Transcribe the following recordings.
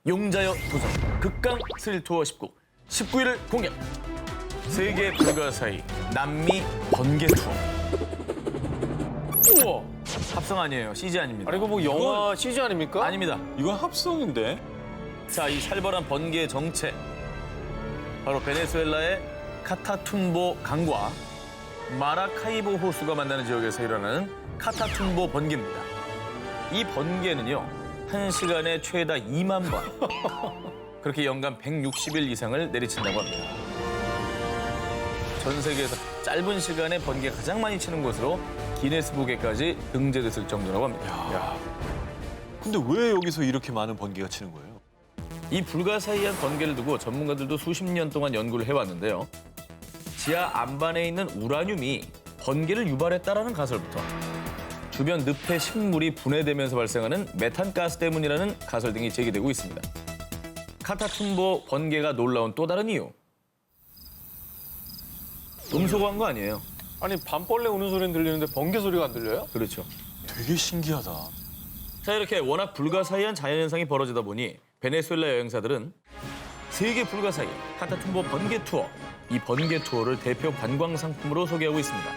용자여 도전 극강 스릴 투어 19일 공개. 세계 불가사의 남미 번개 투어. 우와. 합성 아니에요. CG 아닙니다. 아니 이거 뭐 영화 CG 아닙니까? 아닙니다. 이건 합성인데? 자, 이 살벌한 번개 정체. 바로 베네수엘라의 카타툼보 강과 마라카이보 호수가 만나는 지역에서 일어나는 카타툼보 번개입니다. 이 번개는요, 1시간에 최다 2만 번. 그렇게 연간 160일 이상을 내리친다고 합니다. 전 세계에서 짧은 시간에 번개가 가장 많이 치는 곳으로 기네스북에까지 등재됐을 정도라고 합니다. 근데 왜 여기서 이렇게 많은 번개가 치는 거예요? 이 불가사의한 번개를 두고 전문가들도 수십 년 동안 연구를 해왔는데요. 지하 안반에 있는 우라늄이 번개를 유발했다라는 가설부터 주변 늪의 식물이 분해되면서 발생하는 메탄가스 때문이라는 가설 등이 제기되고 있습니다. 카타툼보 번개가 놀라운 또 다른 이유. 음소거한 거 아니에요. 아니 밤벌레 우는 소리는 들리는데 번개 소리가 안 들려요? 그렇죠. 되게 신기하다. 자, 이렇게 워낙 불가사의한 자연현상이 벌어지다 보니 베네수엘라 여행사들은 세계 불가사의 카타툼보 번개 투어, 이 번개 투어를 대표 관광 상품으로 소개하고 있습니다.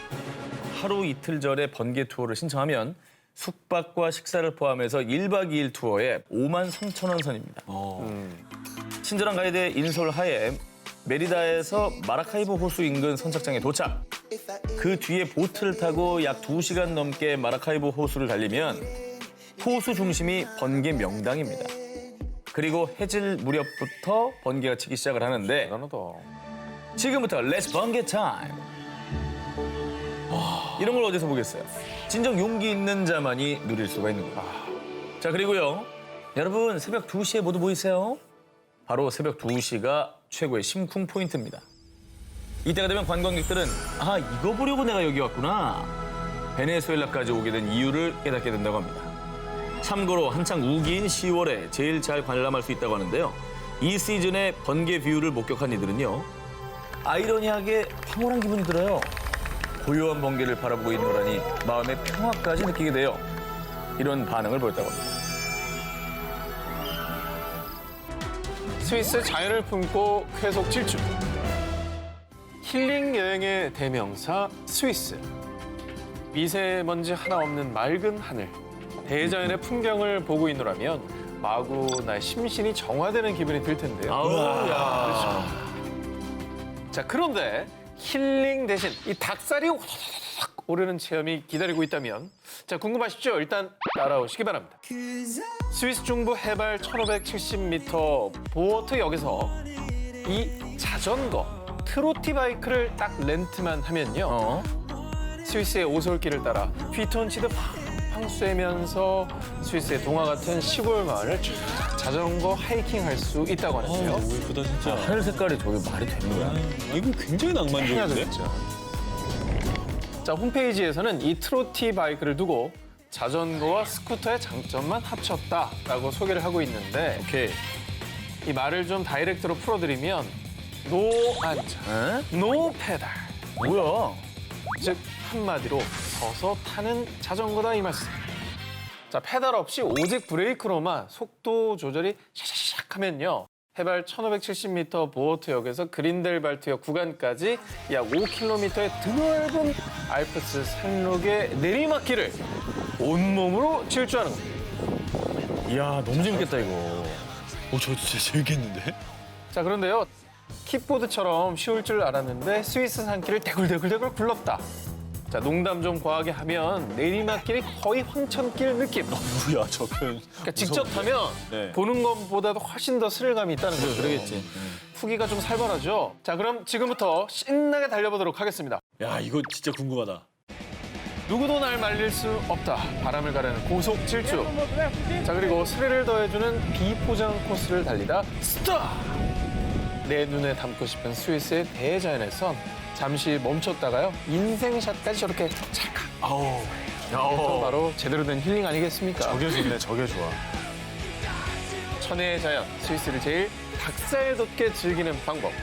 하루 이틀 전에 번개 투어를 신청하면 숙박과 식사를 포함해서 1박 2일 투어에 53,000원 선입니다. 친절한 가이드의 인솔 하에 메리다에서 마라카이보 호수 인근 선착장에 도착. 그 뒤에 보트를 타고 약 2시간 넘게 마라카이보 호수를 달리면 호수 중심이 번개 명당입니다. 그리고 해질 무렵부터 번개가 치기 시작을 하는데 대단하다. 지금부터 렛츠 번개 타임. 이런 걸 어디서 보겠어요? 진정 용기 있는 자만이 누릴 수가 있는 거예요. 자, 그리고요. 여러분 새벽 2시에 모두 모이세요. 바로 새벽 2시가 최고의 심쿵 포인트입니다. 이때가 되면 관광객들은 아, 이거 보려고 내가 여기 왔구나. 베네수엘라까지 오게 된 이유를 깨닫게 된다고 합니다. 참고로 한창 우기인 10월에 제일 잘 관람할 수 있다고 하는데요. 이 시즌의 번개 뷰를 목격한 이들은요. 아이러니하게 황홀한 기분이 들어요. 고요한 번개를 바라보고 있노라니 마음의 평화까지 느끼게 돼요. 이런 반응을 보였다고 합니다. 스위스 자연을 품고 쾌속 질주. 힐링 여행의 대명사 스위스. 미세먼지 하나 없는 맑은 하늘. 대자연의 풍경을 보고 있노라면 마구 나의 심신이 정화되는 기분이 들 텐데요. 아우, 야. 그렇죠. 자, 그런데 힐링 대신 이 닭살이 확 오르는 체험이 기다리고 있다면 자, 궁금하시죠? 일단 따라오시기 바랍니다. 스위스 중부 해발 1570m 보어트역에서 이 자전거 트로티 바이크를 딱 렌트만 하면요. 스위스의 오솔길을 따라 휘톤치드 팡팡 쐬면서 스위스의 동화 같은 시골 마을을 쫙 자전거 하이킹할 수 있다고 하는데요. 너무 예쁘다 진짜. 하늘 색깔이 저게 말이 되는 거야? 이거 굉장히 낭만적인데? 진짜. 자, 홈페이지에서는 이 트로티 바이크를 두고 자전거와 스쿠터의 장점만 합쳤다라고 소개를 하고 있는데 오케이. 이 말을 좀 다이렉트로 풀어드리면 노 안전, 노 페달. 뭐야? 즉 한마디로 서서 타는 자전거다 이 말씀. 자, 페달 없이 오직 브레이크로만 속도 조절이 샥샥샥 하면요. 해발 1570m 보어트역에서 그린델발트역 구간까지 약 5km의 드넓은 알프스 산록의 내리막길을 온몸으로 질주하는 겁니다. 이야, 너무 재밌겠다 이거. 저 진짜 재밌겠는데? 자, 그런데요. 킥보드처럼 쉬울 줄 알았는데 스위스 산길을 대굴대굴대굴 굴렀다. 자, 농담 좀 과하게 하면 내리막길이 거의 황천길 느낌. 뭐야 저 표현. 그러니까 직접 타면 네. 보는 것보다도 훨씬 더 스릴감이 있다는 거죠. 그러겠지. 후기가 좀 살벌하죠. 자, 그럼 지금부터 신나게 달려보도록 하겠습니다. 야 이거 진짜 궁금하다. 누구도 날 말릴 수 없다. 바람을 가르는 고속 질주. 자, 그리고 스릴을 더해주는 비포장 코스를 달리다 스탑! 내 눈에 담고 싶은 스위스의 대자연에선 잠시 멈췄다가요. 인생샷까지 저렇게 찰칵. 아우. 또 바로 제대로 된 힐링 아니겠습니까? 저게 좋네 저게 좋아. 천혜의 자연, 스위스를 제일 닭살 돋게 즐기는 방법.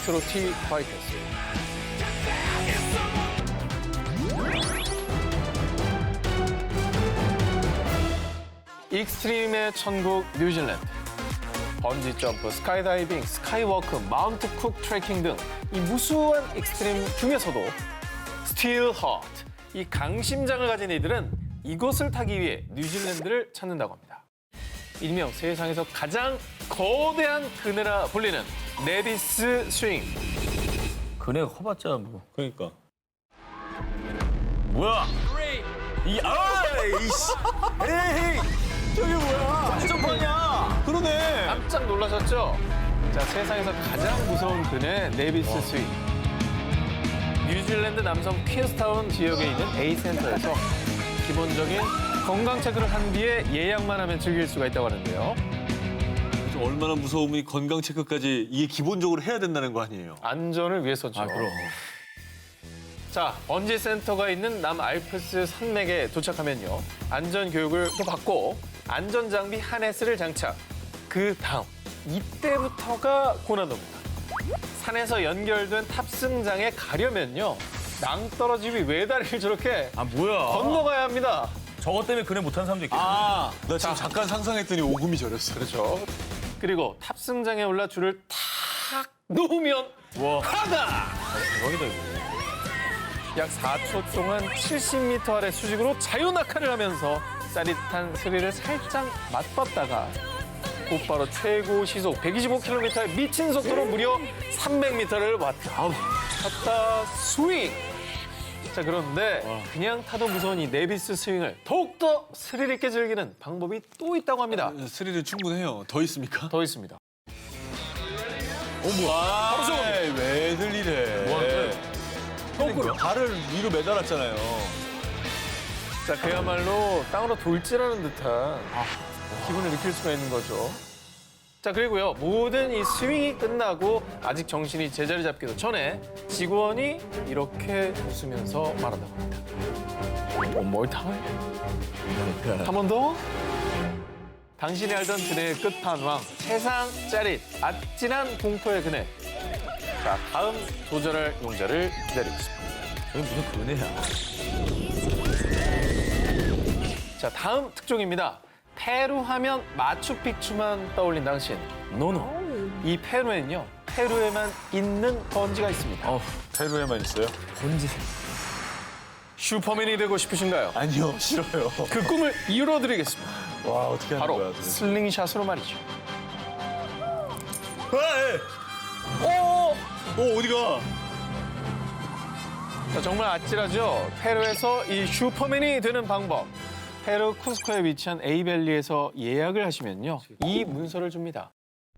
트로티 바이크였습니다. 익스트림의 천국 뉴질랜드. 번지 점프, 스카이다이빙, 스카이워크, 마운트 쿡 트레킹 등 이 무수한 익스트림 중에서도 스틸 하트, 이 강심장을 가진 이들은 이곳을 타기 위해 뉴질랜드를 찾는다고 합니다. 일명 세상에서 가장 거대한 그네라 불리는 네비스 스윙. 그네가 커봤자 뭐. 그러니까. 뭐야? 이씨. 에이. 저게 뭐야? 점프하냐? 그러네. 깜짝 놀라셨죠? 자, 세상에서 가장 무서운 그네 네비스 스윙. 뉴질랜드 남섬 퀸스타운 지역에 있는 A센터에서 기본적인 건강 체크를 한 뒤에 예약만 하면 즐길 수가 있다고 하는데요. 얼마나 무서우면 이 건강 체크까지 이게 기본적으로 해야 된다는 거 아니에요? 안전을 위해서죠. 그럼. 자, 번지 센터가 있는 남알프스 산맥에 도착하면요. 안전 교육을 또 받고 안전 장비 하네스를 장착. 그 다음 이때부터가 고난도입니다. 산에서 연결된 탑승장에 가려면요. 낭떠러지비 외다리를 저렇게 아 뭐야? 건너가야 합니다. 저것 때문에 그네 못하는 사람도 있겠네. 나 지금 잠깐 상상했더니 오금이 저렸어. 그렇죠. 그리고 탑승장에 올라 줄을 탁 놓으면 와. 하다! 대박이다 이거. 약 4초 동안 70m 아래 수직으로 자유낙하를 하면서 짜릿한 스릴을 살짝 맛봤다가 곧바로 최고 시속 125km의 미친 속도로 무려 300m를 왔다 갔다 스윙. 자, 그런데 그냥 타도 무서운 이 네비스 스윙을 더욱더 스릴 있게 즐기는 방법이 또 있다고 합니다. 스릴은 충분해요. 더 있습니까? 더 있습니다. 뭐야? 바로 저겁니다. 왜 들리래? 뭐하는데? 거꾸로 발을 위로 매달았잖아요. 자, 그야말로 땅으로 돌진하는 듯한 기분을 느낄 수가 있는 거죠. 자, 그리고요, 모든 이 스윙이 끝나고 아직 정신이 제자리 잡기도 전에 직원이 이렇게 웃으면서 말한다고 합니다. One more time? 한 번 더? 당신이 알던 그네의 끝판왕, 세상 짜릿, 아찔한 공포의 그네. 자, 다음 도전할 용자를 기다리고 있습니다. 저게 무슨 그네야? 자, 다음 특종입니다. 페루 하면 마추픽추만 떠올린 당신. 노노. 이 페루에는요, 페루에만 있는 번지가 있습니다. 페루에만 있어요? 뭔지. 슈퍼맨이 되고 싶으신가요? 아니요, 싫어요. 그 꿈을 이뤄드리겠습니다. 와, 어떻게 하는 바로 거야? 도대체. 슬링샷으로 말이죠. 어디가? 자, 정말 아찔하죠? 페루에서 이 슈퍼맨이 되는 방법. 페루 쿠스코에 위치한 에이밸리에서 예약을 하시면요. 이 문서를 줍니다.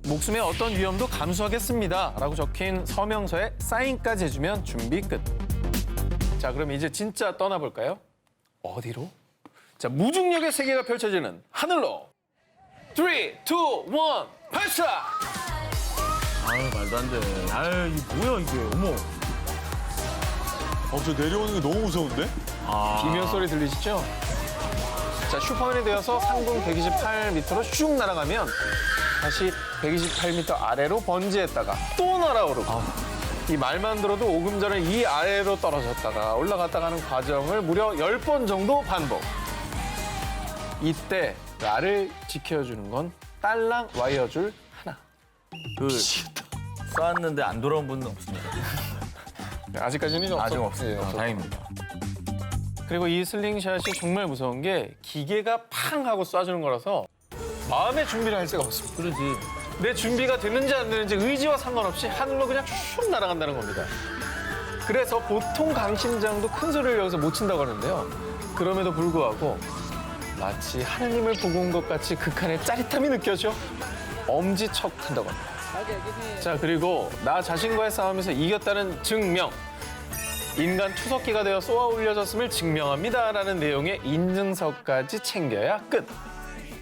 목숨의 어떤 위험도 감수하겠습니다. 라고 적힌 서명서에 사인까지 해주면 준비 끝. 자, 그럼 이제 진짜 떠나볼까요? 어디로? 자, 무중력의 세계가 펼쳐지는 하늘로. 3, 2, 1, 발사! 아유 말도 안 돼. 아유 이게 뭐야 이게? 어머. 저 내려오는 게 너무 무서운데? 비명 소리 들리시죠? 자, 슈퍼맨이 되어서 상공 128m로 슉 날아가면 다시 128m 아래로 번지했다가 또 날아오르고 이 말만 들어도 오금 전에 이 아래로 떨어졌다가 올라갔다 가는 과정을 무려 10번 정도 반복. 이때 나를 지켜주는 건 딸랑 와이어줄 하나. 그 쐈는데 안 돌아온 분은 없습니다. 네, 아직까지는 아직 없어요. 없어요. 네, 다행입니다. 그리고 이 슬링샷이 정말 무서운 게 기계가 팡 하고 쏴주는 거라서 마음의 준비를 할 새가 없습니다. 그러지. 내 준비가 됐는지 안 됐는지 의지와 상관없이 하늘로 그냥 슉 날아간다는 겁니다. 그래서 보통 강심장도 큰 소리를 여기서 못 친다고 하는데요. 그럼에도 불구하고 마치 하느님을 보고 온 것 같이 극한의 짜릿함이 느껴져 엄지척 한다고 합니다. 자, 그리고 나 자신과의 싸움에서 이겼다는 증명. 인간 투석기가 되어 쏘아 올려졌음을 증명합니다라는 내용의 인증서까지 챙겨야 끝.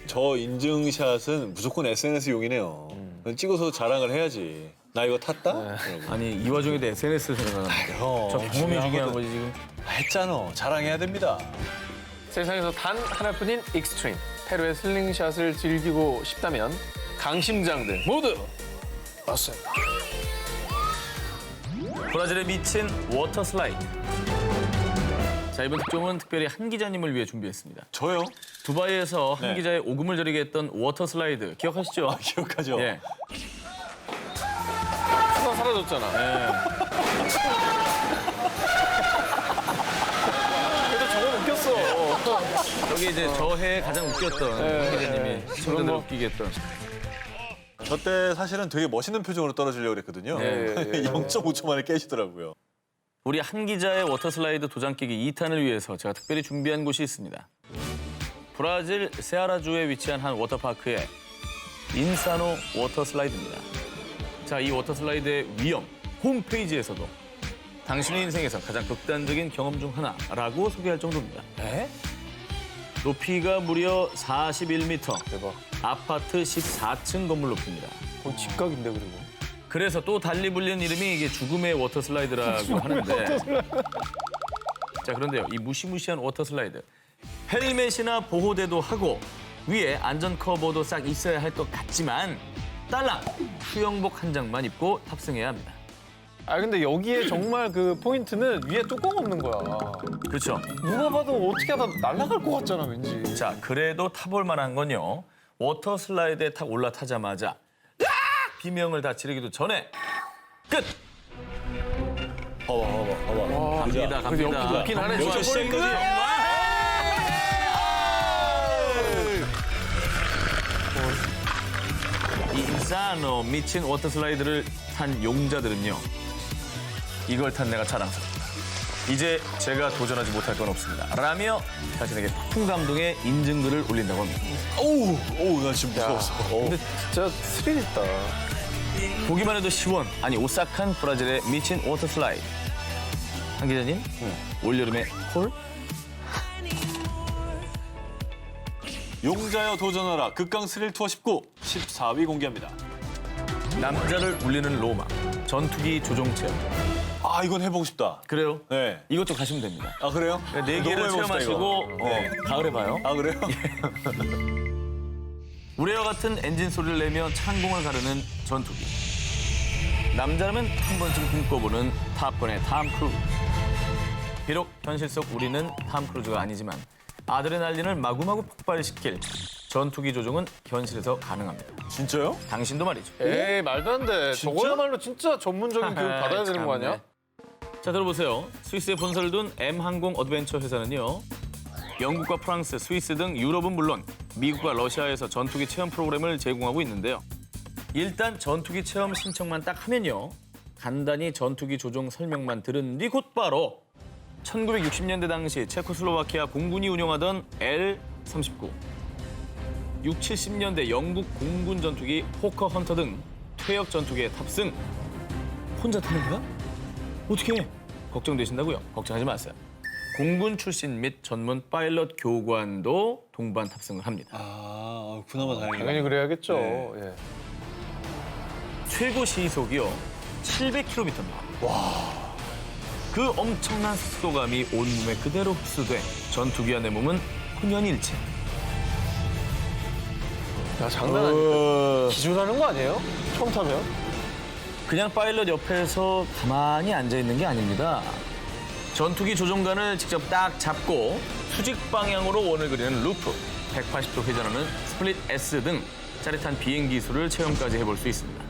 저 인증샷은 무조건 SNS용이네요. 찍어서 자랑을 해야지. 나 이거 탔다? 이러고. 아니 이 와중에도 SNS를 생각하는데. 형, 저 경험이 중요한 거지 지금. 했잖아. 자랑해야 됩니다. 세상에서 단 하나뿐인 익스트림. 페루의 슬링샷을 즐기고 싶다면 강심장들 모두 왔어요. 브라질에 미친 워터 슬라이드. 자 이번 특종은 특별히 한 기자님을 위해 준비했습니다. 저요? 두바이에서 한 네. 기자의 오금을 저리게 했던 워터 슬라이드 기억하시죠? 기억하죠? 예. 수가 사라졌잖아. 그래도 저건 웃겼어. 여기 이제 저 해에 가장 웃겼던 한 기자님이 시청자들을 뭐. 웃기게 했던. 저 때 사실은 되게 멋있는 표정으로 떨어지려고 그랬거든요. 예. 0.5초 만에 깨시더라고요. 우리 한 기자의 워터 슬라이드 도장 깨기 2탄을 위해서 제가 특별히 준비한 곳이 있습니다. 브라질 세아라주에 위치한 한 워터파크의 인사노 워터 슬라이드입니다. 자, 이 워터 슬라이드의 위험, 홈페이지에서도 당신의 인생에서 가장 극단적인 경험 중 하나라고 소개할 정도입니다. 에? 높이가 무려 41m, 대박. 아파트 14층 건물 높이입니다. 거의 직각인데 그리고. 그래서 또 달리 불리는 이름이 이게 죽음의 워터 슬라이드라고 하는데. 자, 그런데요, 이 무시무시한 워터 슬라이드. 헬멧이나 보호대도 하고 위에 안전 커버도 싹 있어야 할 것 같지만 딸랑 수영복 한 장만 입고 탑승해야 합니다. 아 근데 여기에 정말 그 포인트는 위에 뚜껑 없는 거야. 그렇죠? 누가 봐도 어떻게 하다 날아갈 것 같잖아 왠지. 자, 그래도 타볼 만한 건요. 워터 슬라이드에 탁 올라타자마자 으악! 비명을 다 지르기도 전에 끝! 봐봐. 갑니다, 갑니다. 웃긴 하네. 여기서 시작인 거지. 이 인사노 미친 워터 슬라이드를 탄 용자들은요. 이걸 탄 내가 자랑스럽다. 이제 제가 도전하지 못할 건 없습니다. 라며 자신에게 폭풍 감동의 인증글을 올린다고 합니다. 오우, 나 지금 무서웠어. 근데 진짜 스릴 있다. 보기만 해도 아니 오싹한 브라질의 미친 워터 슬라이드. 한 기자님, 올여름의 콜? 용자여 도전하라. 극강 스릴 투어 19, 14위 공개합니다. 남자를 울리는 로마, 전투기 조종 체험. 아, 이건 해보고 싶다. 그래요? 네. 이것도 가시면 됩니다. 아, 그래요? 네 개를 너무 해보고 싶다, 체험하시고 이거. 네. 가을에 봐요. 아, 그래요? 우레와 같은 엔진 소리를 내며 창공을 가르는 전투기. 남자라면 한 번쯤 꿈꿔보는 탑건의 탐 크루즈. 비록 현실 속 우리는 탐 크루즈가 아니지만 아드레날린을 마구마구 폭발시킬 전투기 조종은 현실에서 가능합니다. 진짜요? 당신도 말이죠. 에이 말도 안 돼. 진짜? 저거야말로 진짜 전문적인 교육 받아야 되는 거 아니야? 자, 들어보세요. 스위스에 본사를 둔 M항공 어드벤처 회사는요. 영국과 프랑스, 스위스 등 유럽은 물론 미국과 러시아에서 전투기 체험 프로그램을 제공하고 있는데요. 일단 전투기 체험 신청만 딱 하면요. 간단히 전투기 조종 설명만 들은 뒤 곧바로 1960년대 당시 체코슬로바키아 공군이 운영하던 L-39, 60, 70년대 영국 공군 전투기 호커 헌터 등 퇴역 전투기에 탑승. 혼자 타는 거야? 어떻게 해? 걱정되신다고요? 걱정하지 마세요. 공군 출신 및 전문 파일럿 교관도 동반 탑승을 합니다. 아, 그나마 다행이다. 당연히 그래야겠죠. 네. 예. 최고 시속이요 700km입니다. 와. 그 엄청난 속도감이 온몸에 그대로 흡수돼 전투기 안의 몸은 혼연일체. 야 장난 아니다. 기절하는 거 아니에요? 처음 타면? 그냥 파일럿 옆에서 가만히 앉아 있는 게 아닙니다. 전투기 조종관을 직접 딱 잡고 수직 방향으로 원을 그리는 루프, 180도 회전하는 스플릿 S 등 짜릿한 비행 기술을 체험까지 해볼 수 있습니다.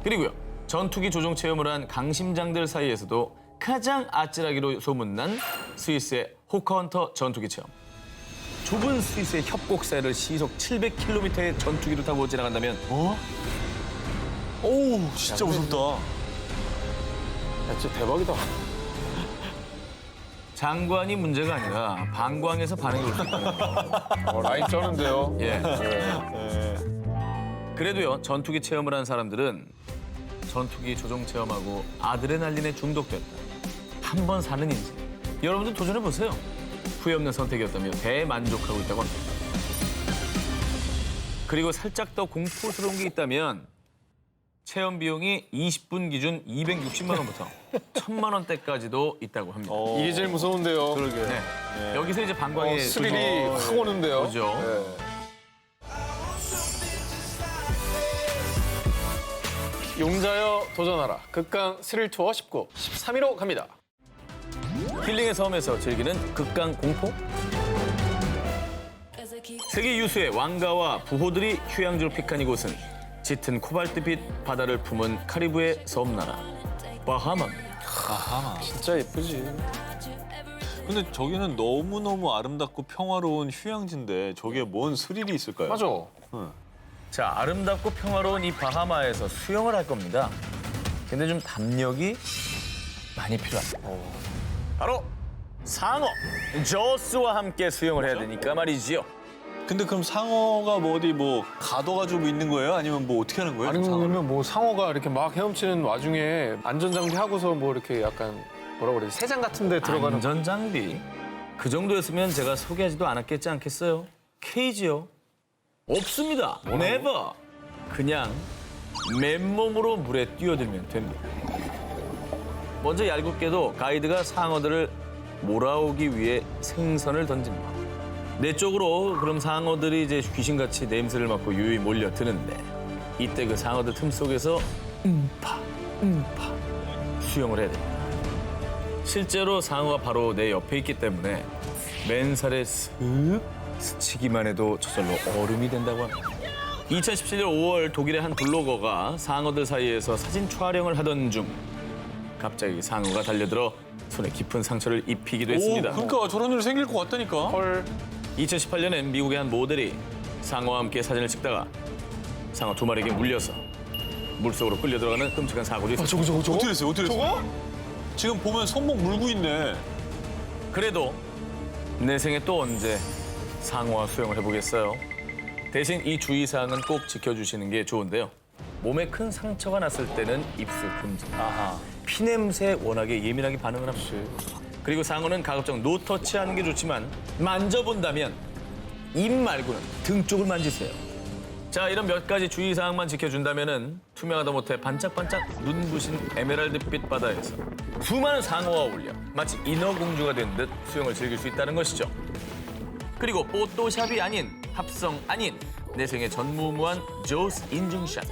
그리고요, 전투기 조종 체험을 한 강심장들 사이에서도 가장 아찔하기로 소문난 스위스의 호커헌터 전투기 체험. 좁은 스위스의 협곡사를 시속 700km의 전투기를 타고 지나간다면 오우, 진짜 무섭다. 야 진짜 대박이다. 장관이 문제가 아니라 방광에서 반응이 올 수 있다. 라인 쩌는데요. 예. 네. 그래도요, 전투기 체험을 한 사람들은 전투기 조종 체험하고 아드레날린에 중독됐다. 한 번 사는 인생. 여러분도 도전해보세요. 후회 없는 선택이었다며 대만족하고 있다고 합니다. 그리고 살짝 더 공포스러운 게 있다면 체험 비용이 20분 기준 260만 원부터 1,000만 원대까지도 있다고 합니다. 이게 제일 무서운데요. 그러게. 네. 여기서 이제 방광에 스릴이 확 오는데요. 그죠. 용자여 도전하라. 극강 스릴 투어 19, 13위로 갑니다. 힐링의 섬에서 즐기는 극강 공포? 세계 유수의 왕가와 부호들이 휴양지로 픽한 이곳은 짙은 코발트빛 바다를 품은 카리브해 섬나라 바하마입니다. 진짜 예쁘지. 근데 저기는 너무너무 아름답고 평화로운 휴양지인데 저기에 뭔 스릴이 있을까요? 맞아. 자, 아름답고 평화로운 이 바하마에서 수영을 할 겁니다. 근데 좀 담력이 많이 필요합니다. 바로 상어 조스와 함께 수영을 해야 되니까 말이지요. 근데 그럼 상어가 뭐 어디 뭐 가둬가지고 있는 거예요? 아니면 뭐 어떻게 하는 거예요? 아니면 뭐 상어가 이렇게 막 헤엄치는 와중에 안전장비 하고서 뭐 이렇게 약간 뭐라 그래 세장 같은 데 들어가는 안전장비 그 정도였으면 제가 소개하지도 않았겠지 않겠어요? 케이지요? 없습니다. 네버. 그냥 맨몸으로 물에 뛰어들면 됩니다. 먼저 얄궂게도 가이드가 상어들을 몰아오기 위해 생선을 던집니다. 내 쪽으로 그럼 상어들이 이제 귀신같이 냄새를 맡고 유유히 몰려드는데 이때 그 상어들 틈 속에서 음파 수영을 해야 됩니다. 실제로 상어가 바로 내 옆에 있기 때문에 맨살에 슥 스치기만 해도 저절로 얼음이 된다고 합니다. 2017년 5월 독일의 한 블로거가 상어들 사이에서 사진 촬영을 하던 중 갑자기 상어가 달려들어 손에 깊은 상처를 입히기도 했습니다. 그러니까 저런 일 생길 것 같다니까. 헐. 2018년엔 미국의 한 모델이 상어와 함께 사진을 찍다가 상어 2마리에게 물려서 물속으로 끌려 들어가는 끔찍한 사고도 있었습니다. 저거? 어떻게 됐어요? 어떻게 됐어요? 저거? 지금 보면 손목 물고 있네. 그래도 내 생에 또 언제 상어와 수영을 해보겠어요? 대신 이 주의사항은 꼭 지켜주시는 게 좋은데요. 몸에 큰 상처가 났을 때는 입술 금지. 피냄새에 워낙에 예민하게 반응을 합니다. 그리고 상어는 가급적 노터치하는 게 좋지만 만져본다면 입 말고는 등 쪽을 만지세요. 자, 이런 몇 가지 주의사항만 지켜준다면은 투명하다 못해 반짝반짝 눈부신 에메랄드빛 바다에서 수많은 상어와 어울려 마치 인어공주가 된 듯 수영을 즐길 수 있다는 것이죠. 그리고 포토샵이 아닌 합성 아닌 내 생애 전무후무한 조스 인증샷.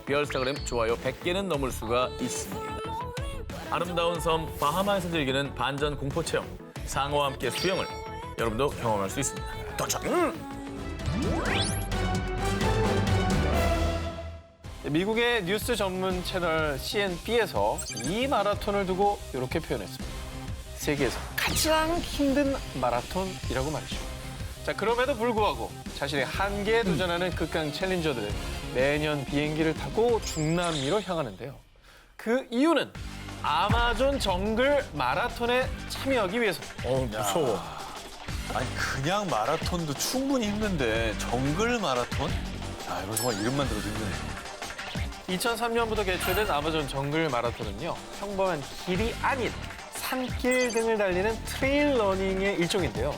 비얼스타그램 좋아요 100개는 넘을 수가 있습니다. 아름다운 섬 바하마에서 즐기는 반전 공포 체험 상어와 함께 수영을 여러분도 경험할 수 있습니다. 도전! 미국의 뉴스 전문 채널 CNB에서 이 마라톤을 두고 이렇게 표현했습니다. 세계에서 가장 힘든 마라톤이라고 말이죠. 자, 그럼에도 불구하고 자신의 한계에 도전하는 극강 챌린저들은 매년 비행기를 타고 중남미로 향하는데요. 그 이유는 아마존 정글 마라톤에 참여하기 위해서. 무서워. 아니 그냥 마라톤도 충분히 힘든데 정글 마라톤? 아 이거 정말 이름만 들어도 힘드네. 2003년부터 개최된 아마존 정글 마라톤은요. 평범한 길이 아닌 산길 등을 달리는 트레일 러닝의 일종인데요.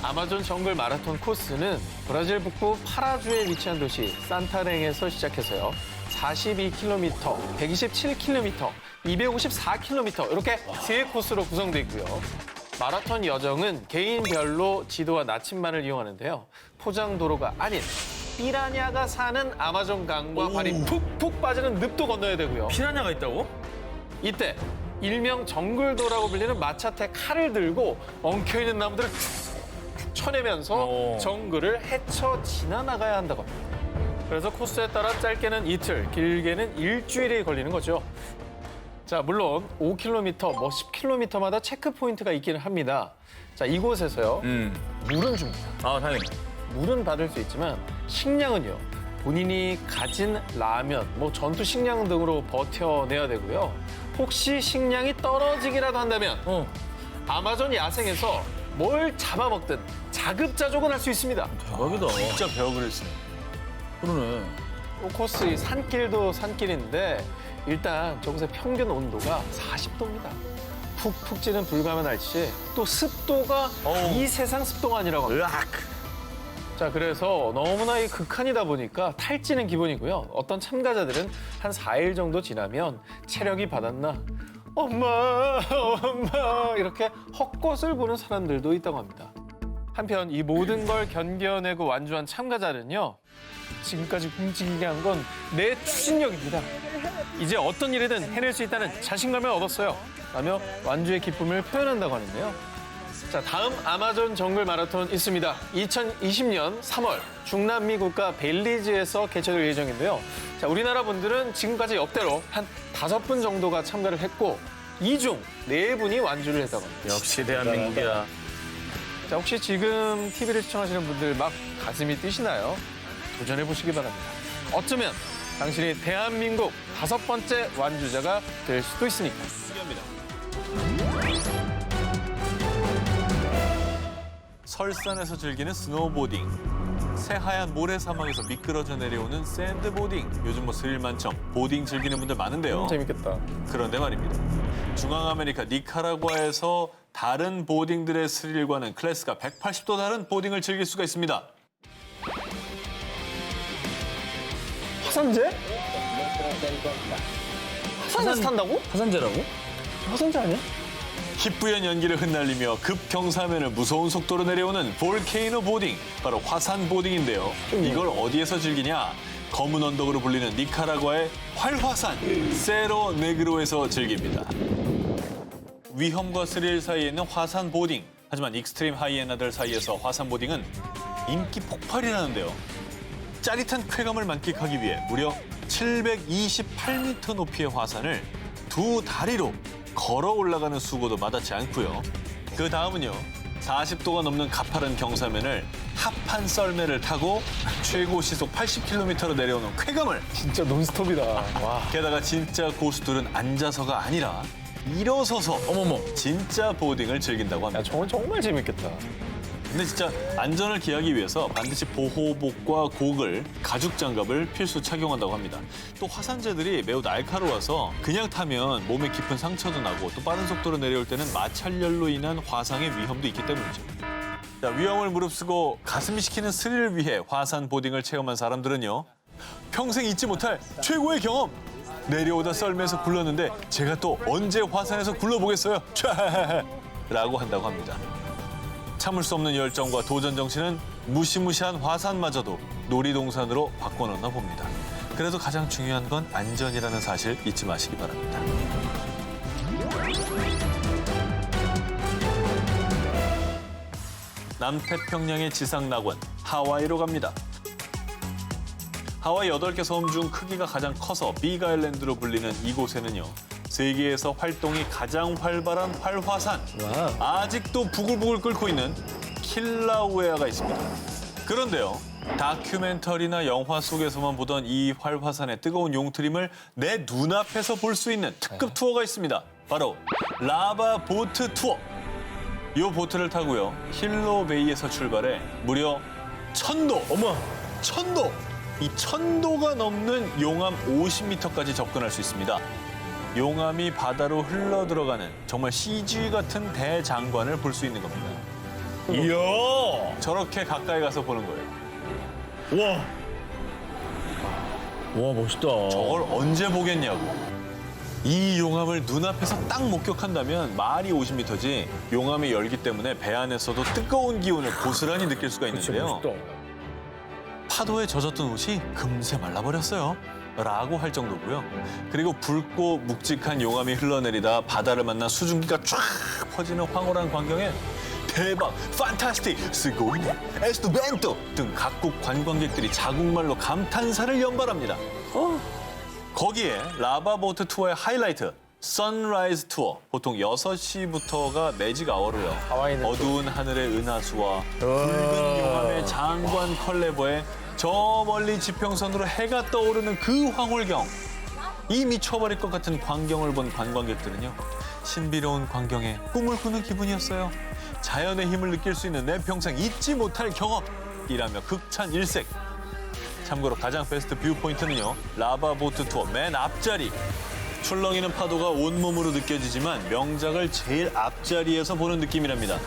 아마존 정글 마라톤 코스는 브라질 북부 파라주에 위치한 도시 산타랭에서 시작해서요. 42km, 127km, 254km 이렇게 세 코스로 구성되어 있고요. 마라톤 여정은 개인별로 지도와 나침반을 이용하는데요. 포장도로가 아닌 피라냐가 사는 아마존 강과 발이 푹푹 빠지는 늪도 건너야 되고요. 피라냐가 있다고? 이때 일명 정글도라고 불리는 마차테 칼을 들고 엉켜있는 나무들을 쳐내면서 정글을 헤쳐 지나나가야 한다고 합니다. 그래서 코스에 따라 짧게는 이틀, 길게는 일주일이 걸리는 거죠. 자, 물론 5km, 뭐 10km마다 체크포인트가 있기는 합니다. 자, 이곳에서요. 물은 줍니다. 아, 당연히. 물은 받을 수 있지만 식량은요. 본인이 가진 라면, 뭐 전투 식량 등으로 버텨내야 되고요. 혹시 식량이 떨어지기라도 한다면 아마존 야생에서 뭘 잡아먹든 자급자족은 할 수 있습니다. 대박이다. 진짜 베어 그릴스. 그러네. 코스 산길도 산길인데 일단 저곳의 평균 온도가 40도입니다. 푹푹 찌는 불가면 날씨에 또 습도가 이 세상 습도가 아니라고 합니다. 으악! 자, 그래서 너무나 이 극한이다 보니까 탈지는 기본이고요. 어떤 참가자들은 한 4일 정도 지나면 체력이 바닥나 엄마 이렇게 헛것을 보는 사람들도 있다고 합니다. 한편 이 모든 걸 견뎌내고 완주한 참가자는요. 지금까지 움직이게 한 건 내 추진력입니다. 이제 어떤 일이든 해낼 수 있다는 자신감을 얻었어요. 라며 완주의 기쁨을 표현한다고 하는데요. 자, 다음 아마존 정글 마라톤 있습니다. 2020년 3월 중남미 국가 벨리즈에서 개최될 예정인데요. 자, 우리나라 분들은 지금까지 역대로 한 5분 정도가 참가를 했고 이 중 4분이 완주를 했다고 합니다. 역시 대한민국이야. 자, 혹시 지금 TV를 시청하시는 분들 막 가슴이 뛰시나요? 도전해 보시기 바랍니다. 어쩌면 당신이 대한민국 5번째 완주자가 될 수도 있으니까. 설산에서 즐기는 스노우보딩, 새하얀 모래사막에서 미끄러져 내려오는 샌드보딩. 요즘 뭐 스릴 만점, 보딩 즐기는 분들 많은데요. 재밌겠다. 그런데 말입니다. 중앙아메리카 니카라과에서 다른 보딩들의 스릴과는 클래스가 180도 다른 보딩을 즐길 수가 있습니다. 화산재? 화산재 탄다고? 화산재라고? 화산재 아니야? 희뿌연 연기를 흩날리며 급경사면을 무서운 속도로 내려오는 볼케이노 보딩, 바로 화산 보딩인데요. 이걸 어디에서 즐기냐? 검은 언덕으로 불리는 니카라과의 활화산 세로 네그로에서 즐깁니다. 위험과 스릴 사이에 있는 화산 보딩. 하지만 익스트림 하이에나들 사이에서 화산 보딩은 인기 폭발이라는데요. 짜릿한 쾌감을 만끽하기 위해 무려 728m 높이의 화산을 2다리로 걸어 올라가는 수고도 마다치 않고요. 그 다음은요. 40도가 넘는 가파른 경사면을 합판 썰매를 타고 최고 시속 80km로 내려오는 쾌감을. 진짜 논스톱이다. 와. 게다가 진짜 고수들은 앉아서가 아니라 일어서서 어머머. 진짜 보딩을 즐긴다고 합니다. 야, 저건 정말 재밌겠다. 근데 진짜 안전을 기하기 위해서 반드시 보호복과 고글, 가죽 장갑을 필수 착용한다고 합니다. 또 화산재들이 매우 날카로워서 그냥 타면 몸에 깊은 상처도 나고 또 빠른 속도로 내려올 때는 마찰열로 인한 화상의 위험도 있기 때문이죠. 자, 위험을 무릅쓰고 가슴이 시키는 스릴을 위해 화산 보딩을 체험한 사람들은요. 평생 잊지 못할 최고의 경험! 내려오다 썰매에서 굴렀는데 제가 또 언제 화산에서 굴러보겠어요? 라고 한다고 합니다. 참을 수 없는 열정과 도전 정신은 무시무시한 화산마저도 놀이동산으로 바꿔놓나 봅니다. 그래도 가장 중요한 건 안전이라는 사실 잊지 마시기 바랍니다. 남태평양의 지상낙원 하와이로 갑니다. 하와이 8개 섬 중 크기가 가장 커서 빅 아일랜드로 불리는 이곳에는요. 세계에서 활동이 가장 활발한 활화산, 아직도 부글부글 끓고 있는 킬라우에아가 있습니다. 그런데요, 다큐멘터리나 영화 속에서만 보던 이 활화산의 뜨거운 용트림을 내 눈앞에서 볼 수 있는 특급 투어가 있습니다. 바로 라바 보트 투어. 이 보트를 타고요, 힐로베이에서 출발해 무려 1000도, 어머, 1000도! 이 1000도가 넘는 용암 50m까지 접근할 수 있습니다. 용암이 바다로 흘러 들어가는 정말 CG 같은 대장관을 볼 수 있는 겁니다. 이야. 저렇게 가까이 가서 보는 거예요. 와. 와, 멋있다. 저걸 언제 보겠냐고. 이 용암을 눈앞에서 딱 목격한다면 말이 50m지 용암이 열기 때문에 배 안에서도 뜨거운 기운을 고스란히 느낄 수가 있는데요. 파도에 젖었던 옷이 금세 말라버렸어요. 라고 할 정도고요. 그리고 붉고 묵직한 용암이 흘러내리다 바다를 만나 수증기가 쫙 퍼지는 황홀한 광경에 대박, 판타스틱, 스고이네, 에스투벤토 등 각국 관광객들이 자국말로 감탄사를 연발합니다. 거기에 라바보트 투어의 하이라이트, 선라이즈 투어. 보통 6시부터가 매직 아워로요. 하와이는 어두운 하늘의 은하수와 붉은 용암의 장관 컬레버에 저 멀리 지평선으로 해가 떠오르는 그 황홀경. 이 미쳐버릴 것 같은 광경을 본 관광객들은요. 신비로운 광경에 꿈을 꾸는 기분이었어요. 자연의 힘을 느낄 수 있는 내 평생 잊지 못할 경험이라며 극찬 일색. 참고로 가장 베스트 뷰 포인트는요. 라바보트 투어 맨 앞자리. 출렁이는 파도가 온몸으로 느껴지지만 명작을 제일 앞자리에서 보는 느낌이랍니다.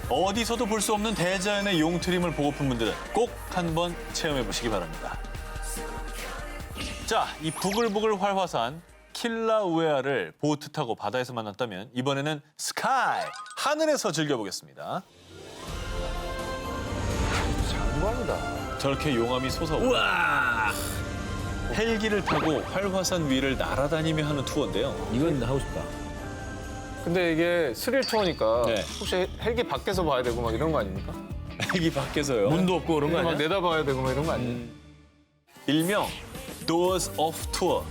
어디서도 볼 수 없는 대자연의 용트림을 보고픈 분들은 꼭 한번 체험해보시기 바랍니다. 자, 이 부글부글 활화산 킬라우에아를 보트 타고 바다에서 만났다면 이번에는 스카이, 하늘에서 즐겨보겠습니다. 장관이다. 저렇게 용암이 솟아오르고 우와. 헬기를 타고 활화산 위를 날아다니며 하는 투어인데요. 이건 하고 싶다. 근데 이게 스릴 투어니까 네. 혹시 헬기 밖에서 봐야 되고 막 이런 거 아닙니까? 헬기 밖에서요. 문도 없고 그런 거 막 아니야? 내다봐야 되고 막 이런 거 아니에요? 일명 Doors Off Tour.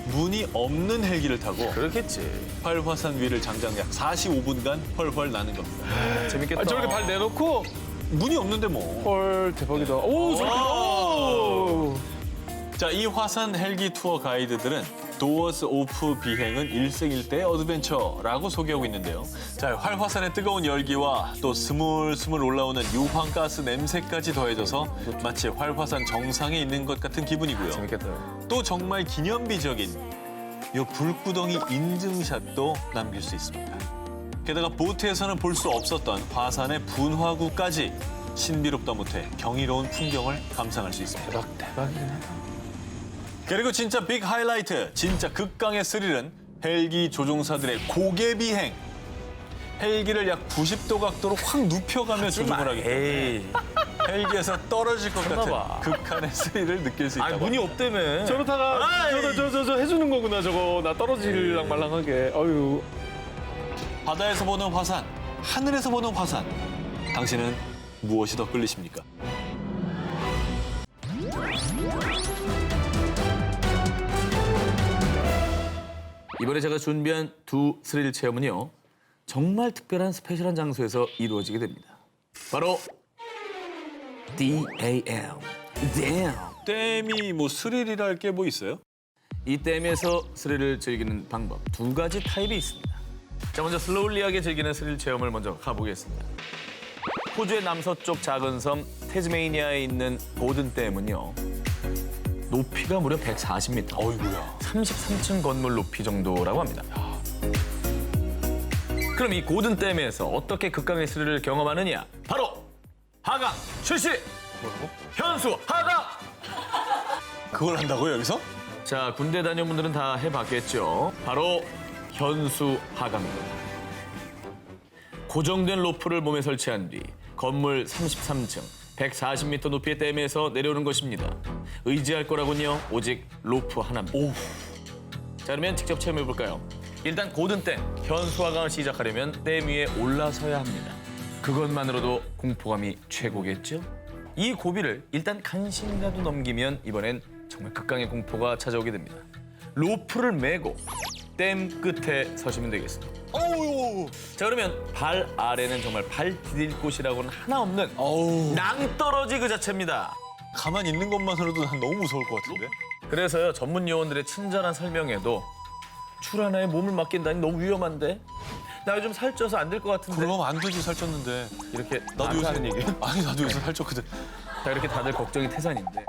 문이 없는 헬기를 타고 그렇겠지. 활화산 위를 장장 약 45분간 펄펄 나는 겁니다. 재밌겠다. 아, 저렇게 발 내놓고 문이 없는데 뭐. 헐 대박이다. 오 저렇게 오! 자, 이 화산 헬기 투어 가이드들은 도어스 오프 비행은 일생일대 어드벤처라고 소개하고 있는데요. 자, 활화산의 뜨거운 열기와 또 스물스물 올라오는 유황가스 냄새까지 더해져서 마치 활화산 정상에 있는 것 같은 기분이고요. 재밌겠다. 또 정말 기념비적인 이 불구덩이 인증샷도 남길 수 있습니다. 게다가 보트에서는 볼 수 없었던 화산의 분화구까지 신비롭다 못해 경이로운 풍경을 감상할 수 있습니다. 대박이긴 하다. 그리고 진짜 빅 하이라이트, 진짜 극강의 스릴은 헬기 조종사들의 고개 비행. 헬기를 약 90도 각도로 확 눕혀가며 조종을 하기 때문에 에이. 헬기에서 떨어질 것 설마 같은 극한의 스릴을 느낄 수 있다고 아니 문이 합니다. 없다며. 저러다가 아이. 저 해주는 거구나 저거 나 떨어질랑 말랑하게. 어유. 바다에서 보는 화산, 하늘에서 보는 화산. 당신은 무엇이 더 끌리십니까? 이번에 제가 준비한 두 스릴 체험은요. 정말 특별한 스페셜한 장소에서 이루어지게 됩니다. 바로 DAM. DAM. 댐이 뭐 스릴이랄 게 뭐 있어요? 이 댐에서 스릴을 즐기는 방법 두 가지 타입이 있습니다. 자, 먼저 슬로울리하게 즐기는 스릴 체험을 먼저 가보겠습니다. 호주의 남서쪽 작은 섬 태즈메이니아에 있는 보든댐은요. 높이가 무려 140m. 어이구야. 33층 건물 높이 정도라고 합니다. 그럼 이 고든댐에서 어떻게 극강의 스릴을 경험하느냐? 바로 하강 실시! 현수 하강! 그걸 한다고요, 여기서? 자, 군대 다녀온 분들은 다 해봤겠죠. 바로 현수 하강입니다. 고정된 로프를 몸에 설치한 뒤 건물 33층 140m 높이의 댐에서 내려오는 것입니다. 의지할 거라군요. 오직 로프 하나입니다. 오. 자, 그러면 직접 체험해볼까요? 일단 고든댐 현수 하강을 시작하려면 댐 위에 올라서야 합니다. 그것만으로도 공포감이 최고겠죠? 이 고비를 일단 간신이라도 넘기면 이번엔 정말 극강의 공포가 찾아오게 됩니다. 로프를 메고 댐 끝에 서시면 되겠습니다. 어우. 자, 그러면 발 아래는 정말 발 디딜 곳이라고는 하나 없는 어우. 낭떠러지 그 자체입니다. 가만히 있는 것만으로도 난 너무 무서울 것 같은데? 그래서요, 전문 요원들의 친절한 설명에도 줄 하나에 몸을 맡긴다니 너무 위험한데? 나 요즘 살쪄서 안 될 것 같은데? 그럼 안 되지, 살쪘는데. 이렇게 나도 요새 하는 얘기. 아니, 나도 요새 살쪘거든. 자, 이렇게 다들 걱정이 태산인데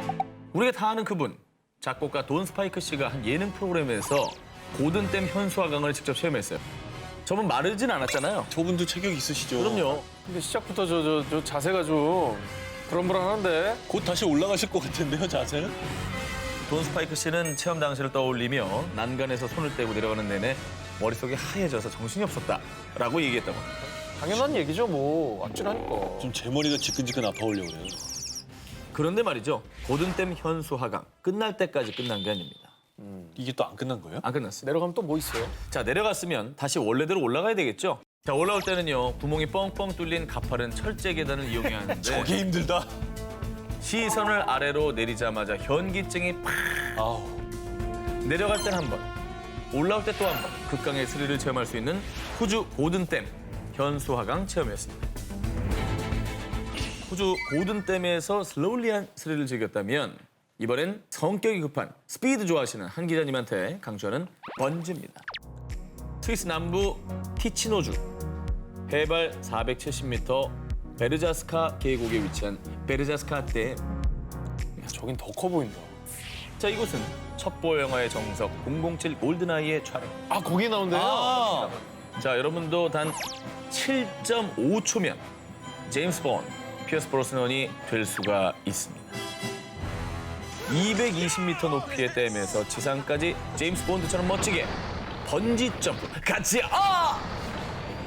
우리가 다 아는 그분 작곡가 돈 스파이크 씨가 한 예능 프로그램에서 고든댐 현수 하강을 직접 체험했어요. 저분 마르진 않았잖아요. 저분도 체격이 있으시죠? 그럼요. 근데 시작부터 저 자세가 좀 불안불안한데. 곧 다시 올라가실 것 같은데요, 자세는? 돈 스파이크 씨는 체험 당시를 떠올리며 난간에서 손을 떼고 내려가는 내내 머릿속이 하얘져서 정신이 없었다라고 얘기했다고 합니다. 당연한 얘기죠 뭐 아찔하니까. 지금 제 머리가 지끈지끈 아파오려고 그래요. 그런데 말이죠. 고든댐 현수 하강 끝날 때까지 끝난 게 아닙니다. 이게 또 안 끝난 거예요? 안 끝났어요. 내려가면 또 뭐 있어요? 자, 내려갔으면 다시 원래대로 올라가야 되겠죠. 자, 올라올 때는요. 구멍이 뻥뻥 뚫린 가파른 철제 계단을 이용해야 하는데 저게 힘들다. 시선을 아래로 내리자마자 현기증이 팍 아우. 내려갈 땐 한 번, 올라올 때 또 한 번 극강의 스릴을 체험할 수 있는 호주 고든댐 현수하강 체험이었습니다. 호주 고든댐에서 슬로울리한 스릴을 즐겼다면 이번엔 성격이 급한 스피드 좋아하시는 한 기자님한테 강추하는 번지입니다. 스위스 남부 티치노주 해발 470m 베르자스카 계곡에 위치한 베르자스카 댐. 저긴 더 커 보인다. 자, 이곳은 첩보 영화의 정석 007 골든아이의 촬영. 아 거기 나온대요? 자, 여러분도 단 7.5초면 제임스 본, 피어스 브로스넌이 될 수가 있습니다. 220m 높이의 댐에서 지상까지 제임스 본드처럼 멋지게 번지 점프 같이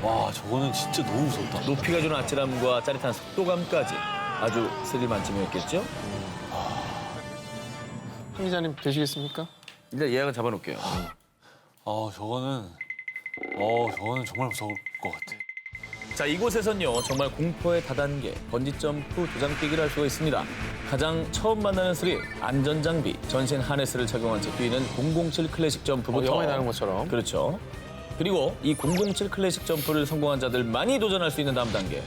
와, 저거는 진짜 너무 무섭다. 높이가 주는 아찔함과 짜릿한 속도감까지 아주 스릴 만점이었겠죠? 한 기자님 되시겠습니까? 일단 예약을 잡아놓을게요. 아, 저거는 저거는 정말 무서울 것 같아. 자, 이곳에선요 정말 공포의 다단계 번지점프 도장뛰기를 할 수가 있습니다. 가장 처음 만나는 스릴, 안전장비, 전신 하네스를 착용한 채 뛰는 007 클래식 점프부터 영화에 나오는 것처럼. 그렇죠. 그리고 이 007 클래식 점프를 성공한 자들만이 도전할 수 있는 다음 단계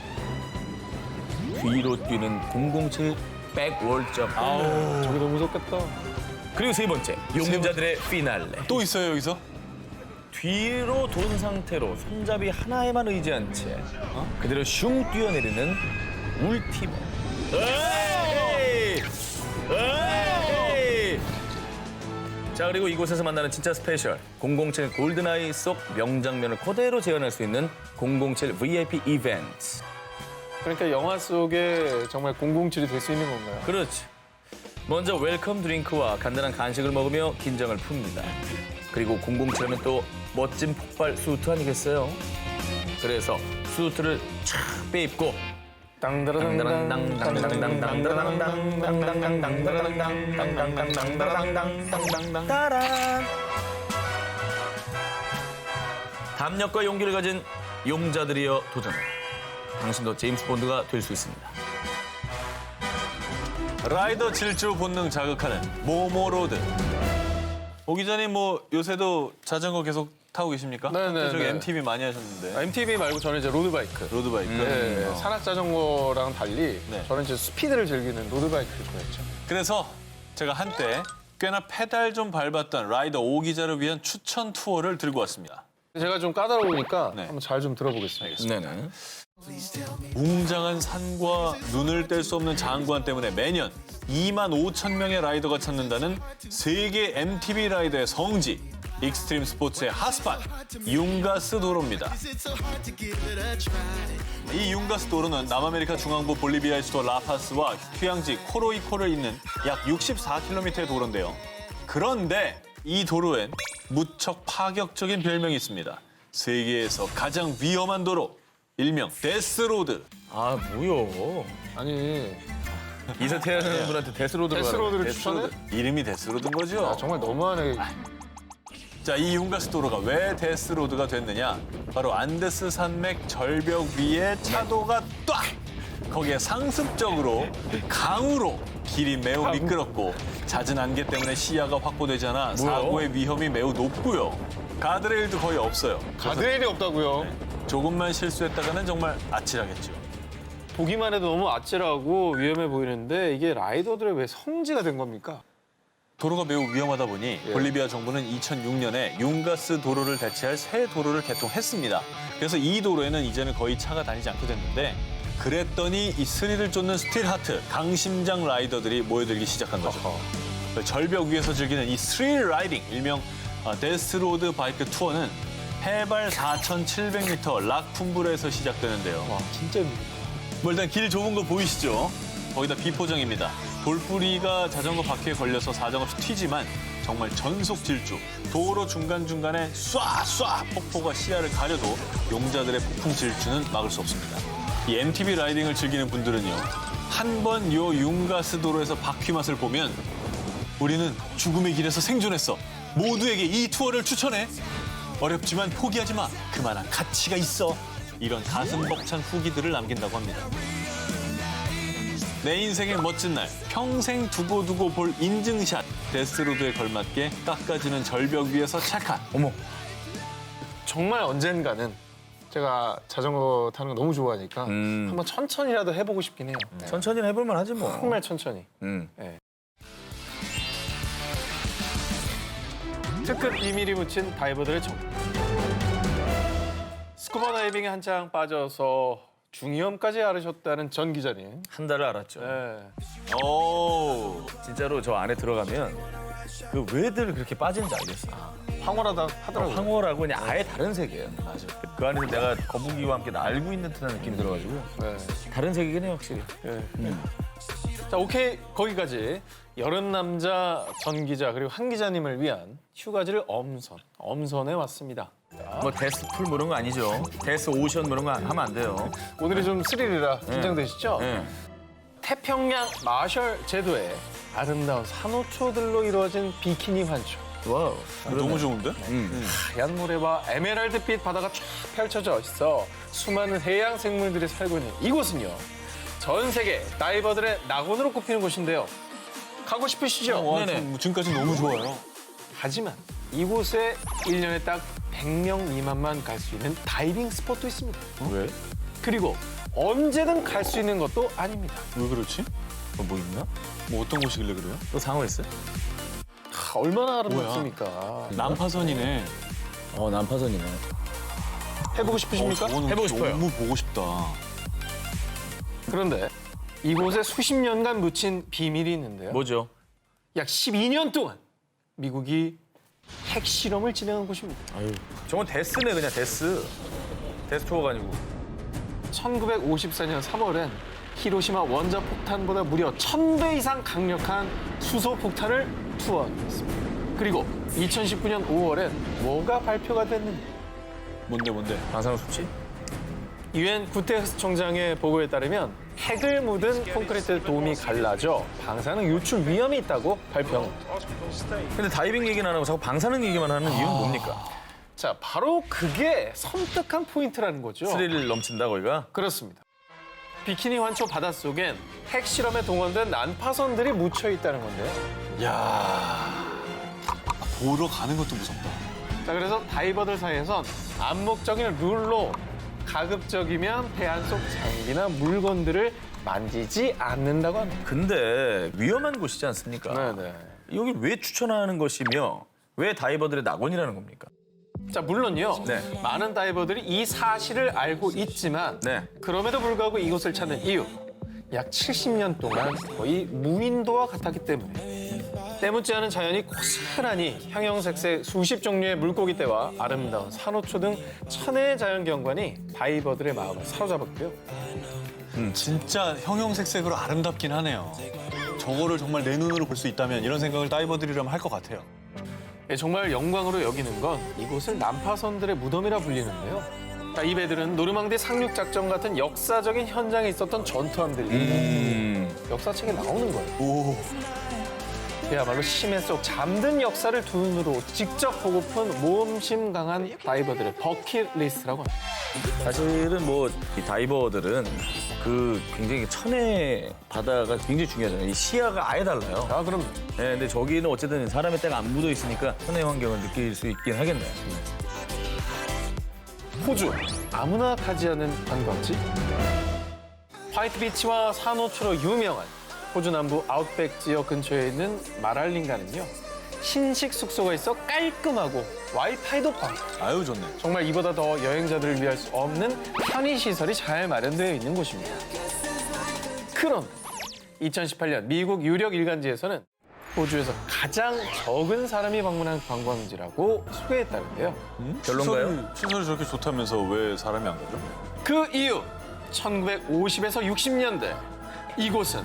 뒤로 뛰는 007 백월드 점프. 저게 너무 무섭겠다. 그리고 세 번째 용자들의 피날레. 또 있어요 여기서? 뒤로 돈 상태로 손잡이 하나에만 의지한 채 그대로 슝 뛰어내리는 울티모. 에이! 에이! 자, 그리고 이곳에서 만나는 진짜 스페셜 007 골든아이 속 명장면을 그대로 재현할 수 있는 007 VIP 이벤트. 그러니까 영화 속에 정말 007이 될 수 있는 건가요? 그렇지. 먼저 웰컴 드링크와 간단한 간식을 먹으며 긴장을 풉니다. 그리고 007하면 또 멋진 폭발 수트 아니겠어요? 그래서 수트를 촥 빼입고 따란. 담력과 용기를 가진 용자들이여 도전해. 당신도 제임스 본드가 될 수 있습니다. 라이더 질주 본능 자극하는 모모로드. 오 기자님 뭐 요새도 자전거 계속 타고 계십니까? 네네네. 저기 MTB 많이 하셨는데. MTB 말고 저는 이제 로드바이크. 로드바이크. 네, 산악 자전거랑 달리 네. 저는 이제 스피드를 즐기는 로드바이크를 좋아했죠. 그래서 제가 한때 꽤나 페달 좀 밟았던 라이더 오 기자를 위한 추천 투어를 들고 왔습니다. 제가 좀 까다로우니까 네. 한번 잘 좀 들어보겠습니다. 네네. 웅장한 산과 눈을 뗄 수 없는 장관 때문에 매년 2만 5천 명의 라이더가 찾는다는 세계 MTB 라이더의 성지, 익스트림 스포츠의 핫스팟, 융가스 도로입니다. 이 융가스 도로는 남아메리카 중앙부 볼리비아의 수도 라파스와 휴양지 코로이코를 잇는 약 64km의 도로인데요. 그런데 이 도로엔 무척 파격적인 별명이 있습니다. 세계에서 가장 위험한 도로, 일명 데스로드. 아, 뭐요? 아니, 이사태하는 분한테 데스로드를 데스로드를 추천해? 이름이 데스로드인 거죠? 아, 정말 너무하네. 자, 이 융가스 도로가 왜 데스로드가 됐느냐? 바로 안데스 산맥 절벽 위에 차도가 딱! 거기에 상습적으로 강으로 길이 매우 미끄럽고 잦은 안개 때문에 시야가 확보되지 않아 사고의 위험이 매우 높고요. 가드레일도 거의 없어요. 가드레일이 없다고요? 조금만 실수했다가는 정말 아찔하겠죠. 보기만 해도 너무 아찔하고 위험해 보이는데 이게 라이더들의 왜 성지가 된 겁니까? 도로가 매우 위험하다 보니 볼리비아 정부는 2006년에 융가스 도로를 대체할 새 도로를 개통했습니다. 그래서 이 도로에는 이제는 거의 차가 다니지 않게 됐는데 그랬더니 이 스릴을 쫓는 스틸 하트, 강심장 라이더들이 모여들기 시작한 거죠. 절벽 위에서 즐기는 이 스릴 라이딩, 일명 데스로드 바이크 투어는 해발 4,700m 락품브레에서 시작되는데요. 와, 진짜 힘들다. 뭐 일단 길 좁은 거 보이시죠? 거기다 비포장입니다. 돌뿌리가 자전거 바퀴에 걸려서 사정없이 튀지만 정말 전속 질주. 도로 중간중간에 쏴 폭포가 시야를 가려도 용자들의 폭풍 질주는 막을 수 없습니다. 이 MTB 라이딩을 즐기는 분들은요. 한 번 요 융가스 도로에서 바퀴 맛을 보면 우리는 죽음의 길에서 생존했어. 모두에게 이 투어를 추천해. 어렵지만 포기하지 마. 그만한 가치가 있어. 이런 가슴 벅찬 후기들을 남긴다고 합니다. 내 인생의 멋진 날, 평생 두고두고 볼 인증샷. 데스로드에 걸맞게 깎아지는 절벽 위에서 찰칵. 어머. 정말 언젠가는 제가 자전거 타는 거 너무 좋아하니까 한번 천천히라도 해보고 싶긴 해요. 네. 천천히 해볼만 하지 뭐. 정말 천천히. 특급 비밀이 묻힌 다이버들의 정. 스쿠버 다이빙에 한창 빠져서 중위험까지 앓으셨다는 전 기자님. 한 달을 알았죠. 네. 오. 진짜로 저 안에 들어가면 그 왜들 그렇게 빠지는지 알겠어. 황홀하다 하더라고요. 황홀하고 그냥 아예 다른 세계예요. 맞아. 그 안에서 내가 거북이와 함께 날고 있는 듯한 느낌이 들어가지고 네. 다른 세계긴 해요, 확실히. 네. 자, 오케이. 거기까지 여름 남자 전 기자 그리고 한 기자님을 위한 휴가지를 엄선해 왔습니다. 뭐 데스풀 뭐 이런 거 아니죠. 데스 오션 뭐 이런 거 하면 안 돼요. 오늘이 좀 스릴이라 긴장되시죠? 네. 태평양 마셜 제도의 아름다운 산호초들로 이루어진 비키니 환초. 와우. 너무 좋은데? 하얀 모래와 에메랄드빛 바다가 쫙 펼쳐져 있어 수많은 해양 생물들이 살고 있는 이곳은요. 전 세계 다이버들의 낙원으로 꼽히는 곳인데요. 가고 싶으시죠? 와, 네네. 지금까지 너무 좋아요. 하지만 이곳에 1년에 딱 100명 미만만 갈 수 있는 다이빙 스팟도 있습니다. 왜? 그리고 언제든 갈 수 있는 것도 아닙니다. 왜 그렇지? 뭐 있나? 뭐 어떤 곳이길래 그래요? 또 상어 있어요? 얼마나 아름답습니까? 난파선이네. 난파선이네. 해보고 싶으십니까? 저거는 해보고 싶어요. 너무 보고 싶다. 그런데 이곳에 수십 년간 묻힌 비밀이 있는데요. 뭐죠? 약 12년 동안 미국이 핵실험을 진행한 곳입니다. 아유, 저건 데스네 그냥 데스. 데스 투어가 아니고. 1954년 3월엔 히로시마 원자폭탄보다 무려 1000배 이상 강력한 수소폭탄을 투하했습니다. 그리고 2019년 5월엔 뭐가 발표가 됐는지 뭔데? 방사능 수치? 유엔 구테레스 총장의 보고에 따르면 핵을 묻은 콘크리트 돔이 갈라져 방사능 유출 위험이 있다고 발표한 겁니다. 근데 다이빙 얘기는 안 하고 자꾸 방사능 얘기만 하는 이유는 뭡니까? 자, 바로 그게 섬뜩한 포인트라는 거죠. 스릴 넘친다 거기가? 그렇습니다. 비키니 환초 바닷속엔 핵실험에 동원된 난파선들이 묻혀 있다는 건데요. 보러 가는 것도 무섭다. 자, 그래서 다이버들 사이에선 암묵적인 룰로 가급적이면 해안 속 장비나 물건들을 만지지 않는다고 합니다. 근데 위험한 곳이지 않습니까? 네네. 여기 왜 추천하는 것이며 왜 다이버들의 낙원이라는 겁니까? 자, 물론요. 네. 많은 다이버들이 이 사실을 알고 있지만 네. 그럼에도 불구하고 이곳을 찾는 이유. 약 70년 동안 거의 무인도와 같았기 때문에 않은 자연이 고스란히 형형색색 수십 종류의 물고기떼와 아름다운 산호초 등 천혜의 자연경관이 다이버들의 마음을 사로잡았고요. 진짜 형형색색으로 아름답긴 하네요. 저거를 정말 내 눈으로 볼 수 있다면 이런 생각을 다이버들이라면 할 것 같아요. 예, 정말 영광으로 여기는 건 이곳을 난파선들의 무덤이라 불리는데요. 자, 이 배들은 노르망디 상륙작전 같은 역사적인 현장에 있었던 전투함들이 역사책에 나오는 거예요. 오, 그야말로 심해 속 잠든 역사를 두 눈으로 직접 보고픈 모험심 강한 다이버들의 버킷리스트라고 합니다. 사실은 뭐 이 다이버들은 그 굉장히 천혜 바다가 굉장히 중요하잖아요. 이 시야가 아예 달라요. 아, 그럼 네, 근데 저기는 어쨌든 사람의 때가 안 묻어 있으니까 천혜 환경을 느낄 수 있긴 하겠네요. 호주, 아무나 가지 않는 관광지. 화이트비치와 산호초로 유명한 호주 남부 아웃백 지역 근처에 있는 마랄린가는요. 신식 숙소가 있어 깔끔하고 와이파이도 꽝. 아유 좋네. 정말 이보다 더 여행자들을 위할 수 없는 편의시설이 잘 마련되어 있는 곳입니다. 그런데 2018년 미국 유력 일간지에서는 호주에서 가장 적은 사람이 방문한 관광지라고 소개했다는데요. 별론가요? 시설이 저렇게 좋다면서 왜 사람이 안 가죠? 그 이유, 1950에서 60년대 이곳은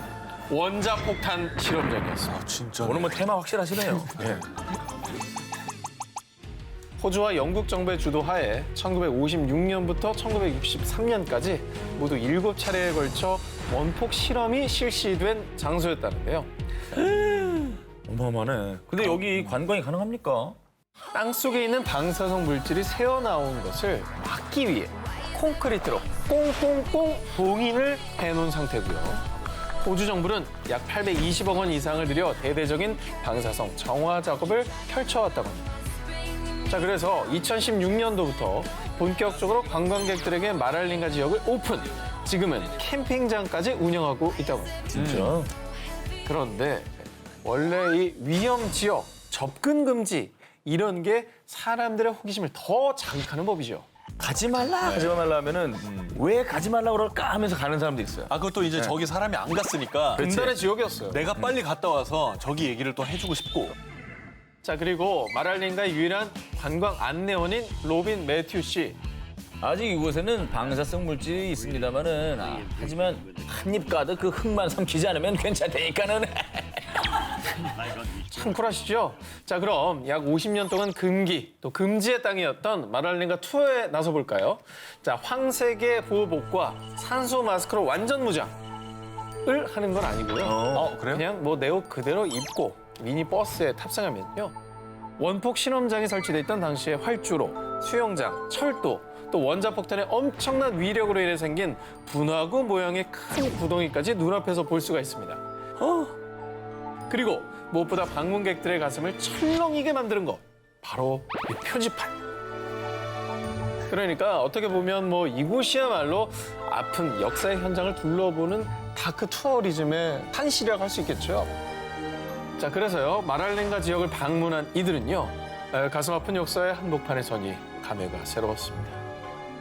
원자폭탄 실험장이었습니다. 아 진짜. 오늘 뭐 테마 확실하시네요. 네. 호주와 영국 정부의 주도하에 1956년부터 1963년까지 모두 7차례에 걸쳐 원폭 실험이 실시된 장소였다는데요. 어마어마하네. 근데 여기 관광이 가능합니까? 땅속에 있는 방사성 물질이 새어나온 것을 막기 위해 콘크리트로 꽁꽁꽁 봉인을 해놓은 상태고요. 호주 정부는 약 820억 원 이상을 들여 대대적인 방사성 정화 작업을 펼쳐왔다고 합니다. 자, 그래서 2016년도부터 본격적으로 관광객들에게 마랄린가 지역을 오픈, 지금은 캠핑장까지 운영하고 있다고 합니다. 진짜? 그런데 원래 이 위험 지역, 접근 금지 이런 게 사람들의 호기심을 더 자극하는 법이죠. 가지 말라, 가지 말라 하면은 왜 가지 말라고 그럴까 하면서 가는 사람들이 있어요. 아 그것도 이제 저기 사람이 안 갔으니까 금단의 지역이었어요. 내가 빨리 갔다 와서 저기 얘기를 또 해주고 싶고. 자, 그리고 마랄린가의 유일한 관광 안내원인 로빈 매튜 씨. 아직 이곳에는 방사성 물질이 있습니다만은 하지만 한 입 가득 그 흙만 삼키지 않으면 괜찮다니까는. 참 쿨하시죠? 자, 그럼 약 50년 동안 금기, 또 금지의 땅이었던 마랄린가 투어에 나서볼까요? 자, 황색의 보호복과 산소 마스크로 완전 무장을 하는 건 아니고요. 그래요? 그냥 뭐 내 옷 그대로 입고 미니 버스에 탑승하면요. 원폭 신험장이 설치돼 있던 당시의 활주로, 수영장, 철도, 또 원자폭탄의 엄청난 위력으로 인해 생긴 분화구 모양의 큰 구덩이까지 눈앞에서 볼 수가 있습니다. 그리고 무엇보다 방문객들의 가슴을 철렁이게 만드는 것, 바로 이 표지판. 그러니까 어떻게 보면 뭐 이곳이야말로 아픈 역사의 현장을 둘러보는 다크 투어리즘의 한시라고 할 수 있겠죠. 자, 그래서요, 마랄렌가 지역을 방문한 이들은요, 가슴 아픈 역사의 한복판에 서니 감회가 새로웠습니다.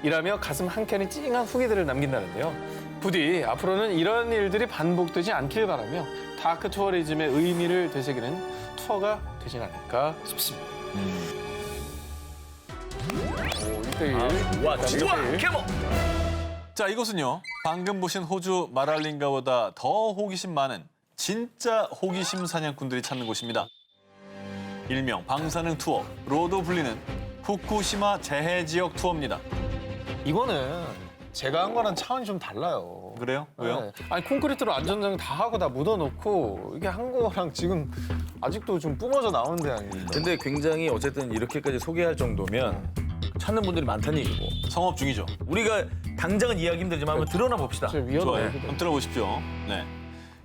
이라며 가슴 한켠에 찡한 후기들을 남긴다는데요. 부디 앞으로는 이런 일들이 반복되지 않길 바라며 다크 투어리즘의 의미를 되새기는 투어가 되진 않을까 싶습니다. 오, 1대1. 와, 진짜 개모. 자, 이곳은요. 방금 보신 호주 마랄린가보다 더 호기심 많은 진짜 호기심 사냥꾼들이 찾는 곳입니다. 일명 방사능 투어로도 불리는 후쿠시마 재해 지역 투어입니다. 이거는 제가 한 거랑 차원이 좀 달라요. 그래요? 왜요? 네. 아니 콘크리트로 안전장 다 하고 다 묻어놓고 이게 한 거랑 지금 아직도 좀 뿜어져 나오는 데 아닙니까? 근데 굉장히 어쨌든 이렇게까지 소개할 정도면 찾는 분들이 많다는 얘기고. 성업 중이죠. 우리가 당장은 이해하기 힘들지만 한번 드러나 봅시다. 진짜 위험해요. 좋아요. 한번 들어보십시오. 네.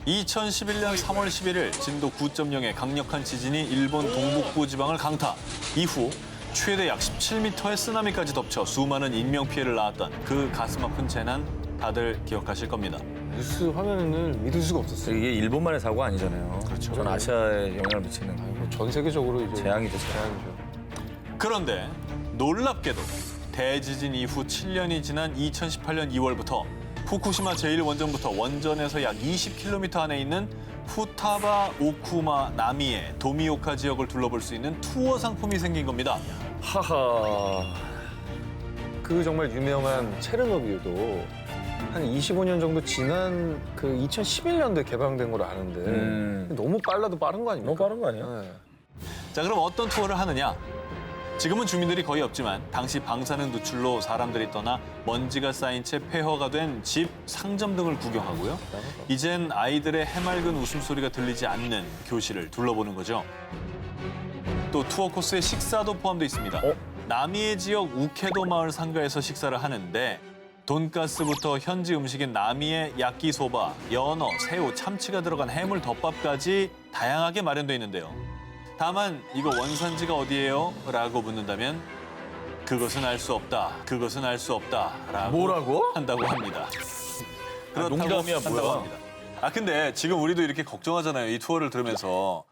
2011년 3월 11일 진도 9.0의 강력한 지진이 일본 동북부 지방을 강타. 이후 최대 약 17m의 쓰나미까지 덮쳐 수많은 인명피해를 낳았던 그 가슴 아픈 재난 다들 기억하실 겁니다. 뉴스 화면을 믿을 수가 없었어요. 이게 일본만의 사고 아니잖아요. 그렇죠. 전 아시아에 영향을 미치는 뭐 전 세계적으로 이제 재앙이죠, 재앙. 재앙이죠. 그런데 놀랍게도 대지진 이후 7년이 지난 2018년 2월부터 후쿠시마 제1원전부터 원전에서 약 20km 안에 있는 후타바 오쿠마 나미에 도미오카 지역을 둘러볼 수 있는 투어 상품이 생긴 겁니다. 하하. 그 정말 유명한 체르노빌도 한 25년 정도 지난 그 2011년도에 개방된 걸로 아는데 너무 빨라도 빠른 거 아닙니까? 너무 빠른 거 아니야? 네. 자, 그럼 어떤 투어를 하느냐? 지금은 주민들이 거의 없지만 당시 방사능 누출로 사람들이 떠나 먼지가 쌓인 채 폐허가 된 집, 상점 등을 구경하고요. 이젠 아이들의 해맑은 웃음소리가 들리지 않는 교실을 둘러보는 거죠. 또 투어 코스에 식사도 포함되어 있습니다. 나미에 지역 우케도 마을 상가에서 식사를 하는데 돈가스부터 현지 음식인 나미의 야끼소바, 연어, 새우, 참치가 들어간 해물 덮밥까지 다양하게 마련되어 있는데요. 다만 이거 원산지가 어디예요? 라고 묻는다면 그것은 알 수 없다. 그것은 알 수 없다. 라고 뭐라고? 한다고 합니다. 그렇다고 농담이야, 한다고 뭐야? 합니다. 근데 지금 우리도 이렇게 걱정하잖아요. 이 투어를 들으면서.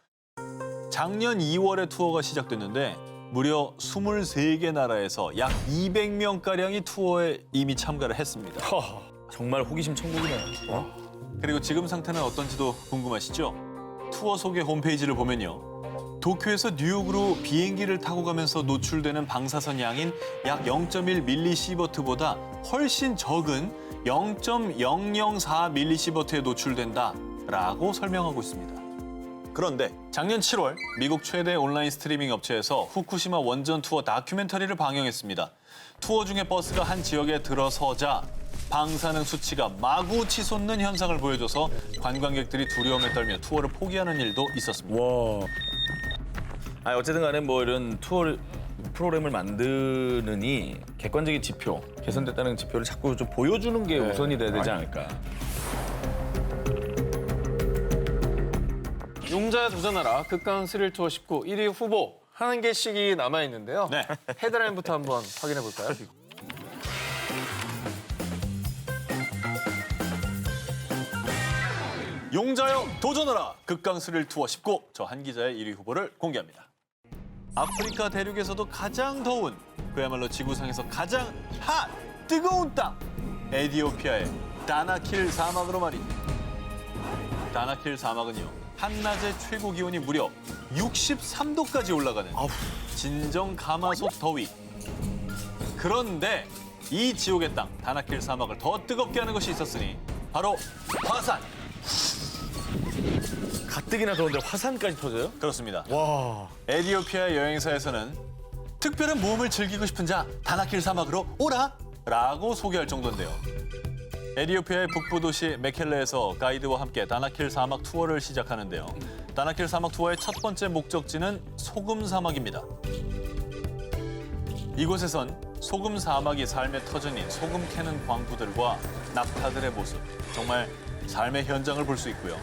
작년 2월에 투어가 시작됐는데 무려 23개 나라에서 약 200명가량이 투어에 이미 참가를 했습니다. 정말 호기심 천국이네. 그리고 지금 상태는 어떤지도 궁금하시죠? 투어 소개 홈페이지를 보면요. 도쿄에서 뉴욕으로 비행기를 타고 가면서 노출되는 방사선 양인 약 0.1 밀리시버트보다 훨씬 적은 0.004 밀리시버트에 노출된다라고 설명하고 있습니다. 그런데 작년 7월 미국 최대 온라인 스트리밍 업체에서 후쿠시마 원전 투어 다큐멘터리를 방영했습니다. 투어 중에 버스가 한 지역에 들어서자 방사능 수치가 마구 치솟는 현상을 보여줘서 관광객들이 두려움에 떨며 투어를 포기하는 일도 있었습니다. 와. 어쨌든 간에 뭐 이런 투어 프로그램을 만드느니 객관적인 지표, 개선됐다는 지표를 자꾸 좀 보여주는 게 우선이 돼야 되지 않을까. 용자에 도전하라 극강 스릴 투어 19 1위 후보 한 개씩이 남아 있는데요. 네. 헤드라인부터 한번 확인해 볼까요? 용자여 도전하라! 극강 스릴 투어 19. 저 한 기자의 1위 후보를 공개합니다. 아프리카 대륙에서도 가장 더운, 그야말로 지구상에서 가장 뜨거운 땅! 에티오피아의 다나킬 사막으로 말이죠. 다나킬 사막은요, 한낮의 최고 기온이 무려 63도까지 올라가는 진정 가마솥 더위. 그런데 이 지옥의 땅, 다나킬 사막을 더 뜨겁게 하는 것이 있었으니 바로 화산! 가뜩이나 더운데 화산까지 터져요? 그렇습니다. 와. 에티오피아 여행사에서는 특별한 모험을 즐기고 싶은 자 다나킬 사막으로 오라! 라고 소개할 정도인데요. 에티오피아의 북부 도시 메켈레에서 가이드와 함께 다나킬 사막 투어를 시작하는데요. 다나킬 사막 투어의 첫 번째 목적지는 소금 사막입니다. 이곳에선 소금 사막이 삶의 터전인 소금 캐는 광부들과 낙타들의 모습, 정말 삶의 현장을 볼 수 있고요.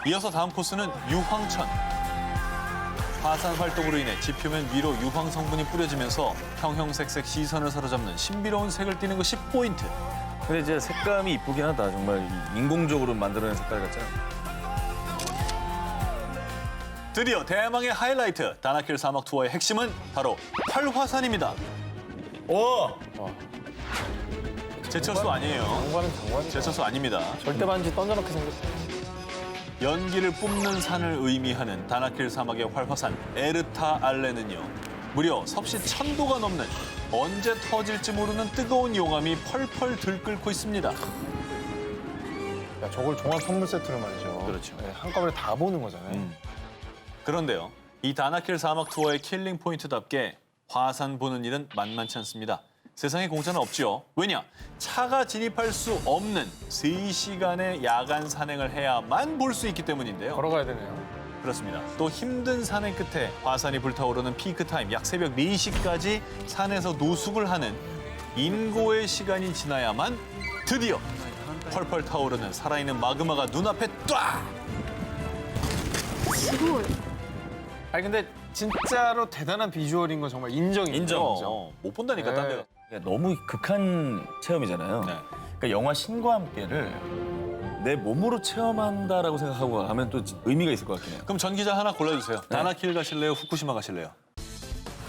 이어서 다음 코스는 유황천. 화산 활동으로 인해 지표면 위로 유황 성분이 뿌려지면서 형형색색 시선을 사로잡는 신비로운 색을 띠는 것이 포인트. 근데 이제 색감이 이쁘긴 하다. 정말 인공적으로 만들어낸 색깔 같잖아. 드디어 대망의 하이라이트, 다나킬 사막 투어의 핵심은 바로 활화산입니다. 오! 제철소 아니에요. 장관은 장관이다. 제철소 아닙니다. 절대 반지 던져놓게 생겼어. 연기를 뿜는 산을 의미하는 다나킬 사막의 활화산 에르타 알레는요. 무려 섭씨 1000도가 넘는 언제 터질지 모르는 뜨거운 용암이 펄펄 들끓고 있습니다. 야, 저걸 종합 선물 세트로 말이죠. 그렇죠. 네, 한꺼번에 다 보는 거잖아요. 그런데요, 이 다나킬 사막 투어의 킬링 포인트답게 화산 보는 일은 만만치 않습니다. 세상에 공짜는 없죠. 왜냐? 차가 진입할 수 없는 3시간의 야간 산행을 해야만 볼 수 있기 때문인데요. 걸어가야 되네요. 그렇습니다. 또 힘든 산행 끝에 화산이 불타오르는 피크 타임 약 새벽 4시까지 산에서 노숙을 하는 인고의 시간이 지나야만 드디어 펄펄 타오르는 살아있는 마그마가 눈앞에 딱! すごい。 아니 근데 진짜로 대단한 비주얼인 건 정말 인정이죠. 인정. 못 본다니까, 딴 데가. 그러니까 너무 극한 체험이잖아요. 네. 그러니까 영화 신과 함께를 내 몸으로 체험한다라고 생각하고 하면 또 의미가 있을 것 같긴 해요. 그럼 전 기자 하나 골라주세요. 다나킬 가실래요? 후쿠시마 가실래요?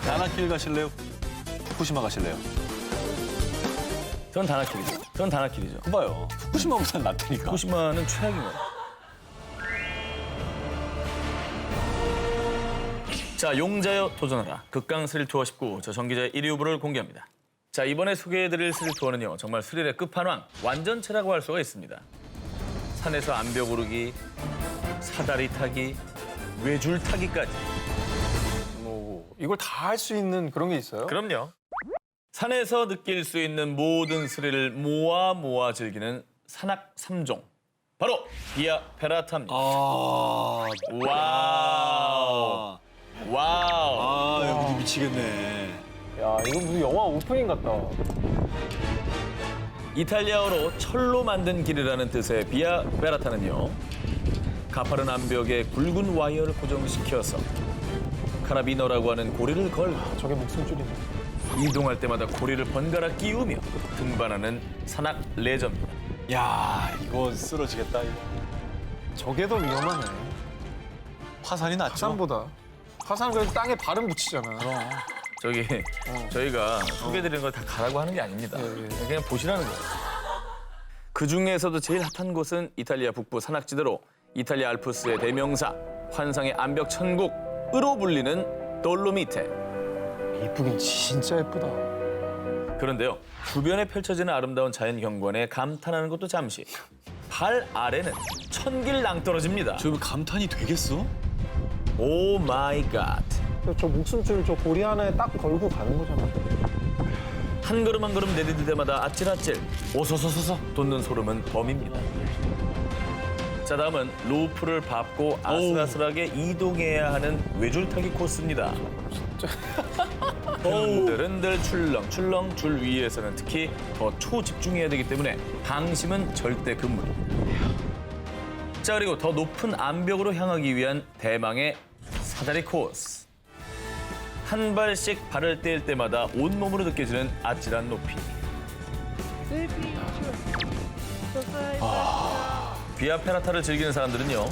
다나킬 가실래요? 후쿠시마 가실래요? 전 다나킬이죠. 전 다나킬이죠. 봐요. 후쿠시마보단 낫다니까. 후쿠시마는 최악인 거예요. 자, 용자여 도전하라. 극강 스릴 투어 19. 저 정기자의 1위 후보를 공개합니다. 자, 이번에 소개해드릴 스릴 투어는요. 정말 스릴의 끝판왕, 완전체라고 할 수가 있습니다. 산에서 암벽 오르기, 사다리 타기, 외줄 타기까지. 뭐 이걸 다 할 수 있는 그런 게 있어요? 그럼요. 산에서 느낄 수 있는 모든 스릴을 모아 즐기는 산악 3종. 바로 비아 페라타입니다. 와우. 와우. 여기 미치겠네. 야, 이거 무슨 영화 오프닝 같다. 이탈리아어로 철로 만든 길이라는 뜻의 비아 페라타는요. 가파른 암벽에 굵은 와이어를 고정시켜서 카라비너라고 하는 고리를 걸고 저게 목숨줄이네. 이동할 때마다 고리를 번갈아 끼우며 등반하는 산악 레저입니다. 야, 이거 쓰러지겠다, 이거. 저게 더 위험하네. 화산이 낫죠? 화산보다. 화산은 그래도 땅에 발은 붙이잖아. 저기 저희가 소개해드리는 걸 다 가라고 하는 게 아닙니다. 그냥 보시라는 거예요. 그 중에서도 제일 핫한 곳은 이탈리아 북부 산악지대로 이탈리아 알프스의 대명사 환상의 암벽 천국으로 불리는 돌로미테. 이쁘긴 진짜 예쁘다. 그런데요, 주변에 펼쳐지는 아름다운 자연 경관에 감탄하는 것도 잠시. 발 아래는 천길 낭떠러집니다. 저 감탄이 되겠어? 오 마이 갓. 저 목숨줄 저 고리 하나에 딱 걸고 가는 거잖아. 한 걸음 한 걸음 내디딜 때마다 아찔아찔 오소소소소 돋는 소름은 범입니다. 자, 다음은 로프를 밟고 아슬아슬하게 이동해야 하는 외줄타기 코스입니다. 흔들흔들 출렁출렁 줄 위에서는 특히 더 초집중해야 되기 때문에 방심은 절대 금물. 자, 그리고 더 높은 암벽으로 향하기 위한 대망의 사다리 코스. 한 발씩 발을 뗄 때마다 온몸으로 느껴지는 아찔한 높이. 비아 페라타를 즐기는 사람들은요,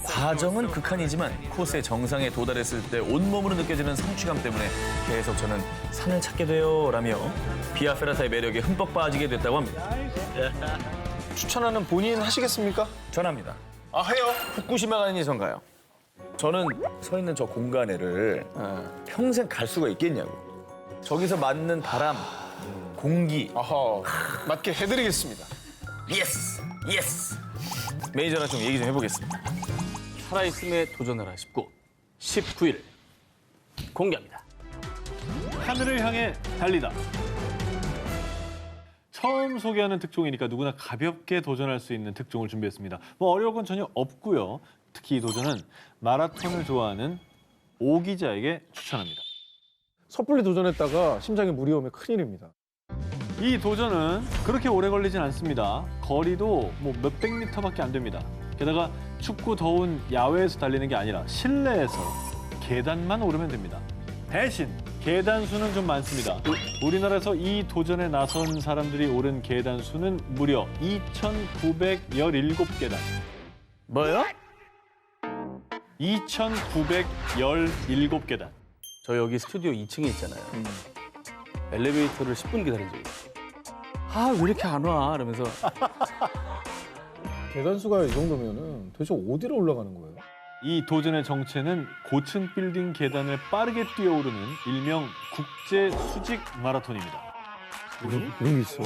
과정은 극한이지만 코스의 정상에 도달했을 때 온몸으로 느껴지는 성취감 때문에 계속 저는 산을 찾게 돼요라며 비아 페라타의 매력에 흠뻑 빠지게 됐다고 합니다. 추천하는 본인 하시겠습니까? 전합니다. 아, 해요? 후쿠시마 가는 이전가요? 저는 서 있는 저 공간에를 평생 갈 수가 있겠냐고. 저기서 맞는 바람, 공기. 아하, 맞게 해드리겠습니다. 예스! 예스! 매니저랑 좀 얘기 좀 해보겠습니다. 살아있음에 도전하라 19, 19일 공개합니다. 하늘을 향해 달리다. 처음 소개하는 특종이니까 누구나 가볍게 도전할 수 있는 특종을 준비했습니다. 뭐 어려운 건 전혀 없고요. 특히 이 도전은 마라톤을 좋아하는 오 기자에게 추천합니다. 섣불리 도전했다가 심장에 물이 오면 큰일입니다. 이 도전은 그렇게 오래 걸리진 않습니다. 거리도 뭐 몇백 미터밖에 안 됩니다. 게다가 춥고 더운 야외에서 달리는 게 아니라 실내에서 계단만 오르면 됩니다. 대신 계단 수는 좀 많습니다. 우리나라에서 이 도전에 나선 사람들이 오른 계단 수는 무려 2,917계단. 뭐요? 2,917계단. 저 여기 스튜디오 2층에 있잖아요. 엘리베이터를 10분 기다린 적이 있어요. 아, 왜 이렇게 안 와? 이러면서. 계단 수가 이 정도면은 도대체 어디로 올라가는 거예요? 이 도전의 정체는 고층 빌딩 계단을 빠르게 뛰어오르는 일명 국제 수직 마라톤입니다. 이런 게 있어.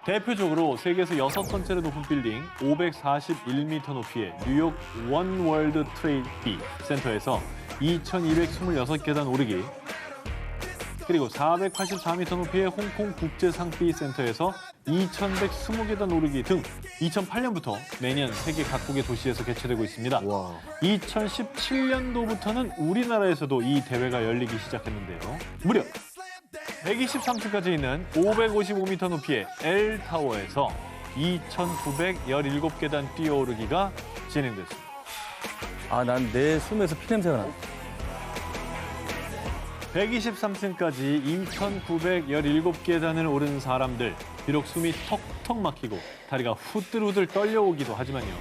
대표적으로 세계에서 6번째로 높은 빌딩 541m 높이의 뉴욕 원월드 트레이드 센터에서 2,226계단 오르기, 그리고 484m 높이의 홍콩 국제상비 센터에서 2,120계단 오르기 등 2008년부터 매년 세계 각국의 도시에서 개최되고 있습니다. 와. 2017년도부터는 우리나라에서도 이 대회가 열리기 시작했는데요. 무려 123층까지 있는 555m 높이의 L타워에서 2,917계단 뛰어오르기가 진행됐습니다. 아, 난 내 숨에서 피냄새가 나. 123층까지 2,917계단을 오른 사람들, 비록 숨이 턱턱 막히고 다리가 후들후들 떨려오기도 하지만요.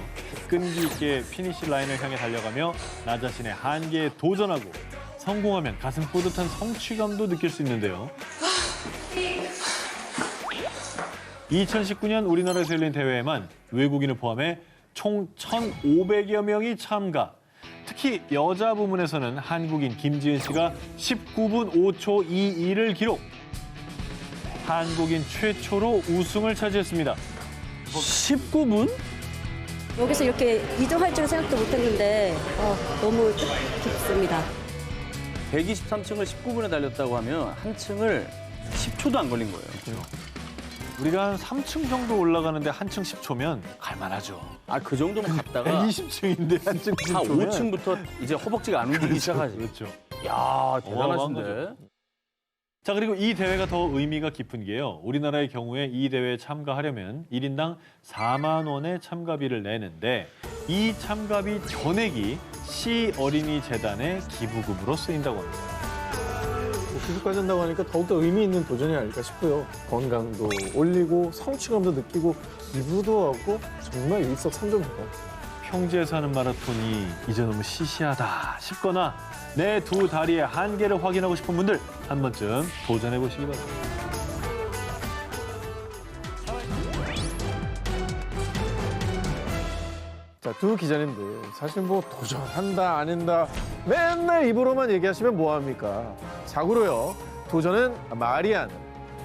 끈기 있게 피니시 라인을 향해 달려가며 나 자신의 한계에 도전하고 성공하면 가슴 뿌듯한 성취감도 느낄 수 있는데요. 2019년 우리나라에서 열린 대회에만 외국인을 포함해 총 1,500여 명이 참가. 특히 여자 부문에서는 한국인 김지은 씨가 19분 5초 22를 기록. 한국인 최초로 우승을 차지했습니다. 19분? 여기서 이렇게 이동할 줄 생각도 못했는데 너무 뜻깊습니다. 123층을 19분에 달렸다고 하면 한 층을 10초도 안 걸린 거예요. 우리가 한 3층 정도 올라가는데 한 층 10초면 갈만하죠. 아, 그 정도면 갔다가 120층인데 한 층 한 10초면. 5층부터 이제 허벅지가 안 움직이기 시작하지. 그렇죠. 야, 어마어마한 대단하신데. 자, 그리고 이 대회가 더 의미가 깊은 게요. 우리나라의 경우에 이 대회에 참가하려면 1인당 4만 원의 참가비를 내는데 이 참가비 전액이 시 어린이 재단의 기부금으로 쓰인다고 합니다. 기술까지 한다고 하니까 더욱더 의미 있는 도전이 아닐까 싶고요. 건강도 올리고 성취감도 느끼고 기부도 하고 정말 일석삼조입니다. 평지에서 하는 마라톤이 이제 너무 시시하다 싶거나 내 두 다리의 한계를 확인하고 싶은 분들 한 번쯤 도전해 보시기 바랍니다. 자, 두 기자님들 사실 뭐 도전한다 안 한다 맨날 입으로만 얘기하시면 뭐합니까? 자고로요. 도전은 말이 아닌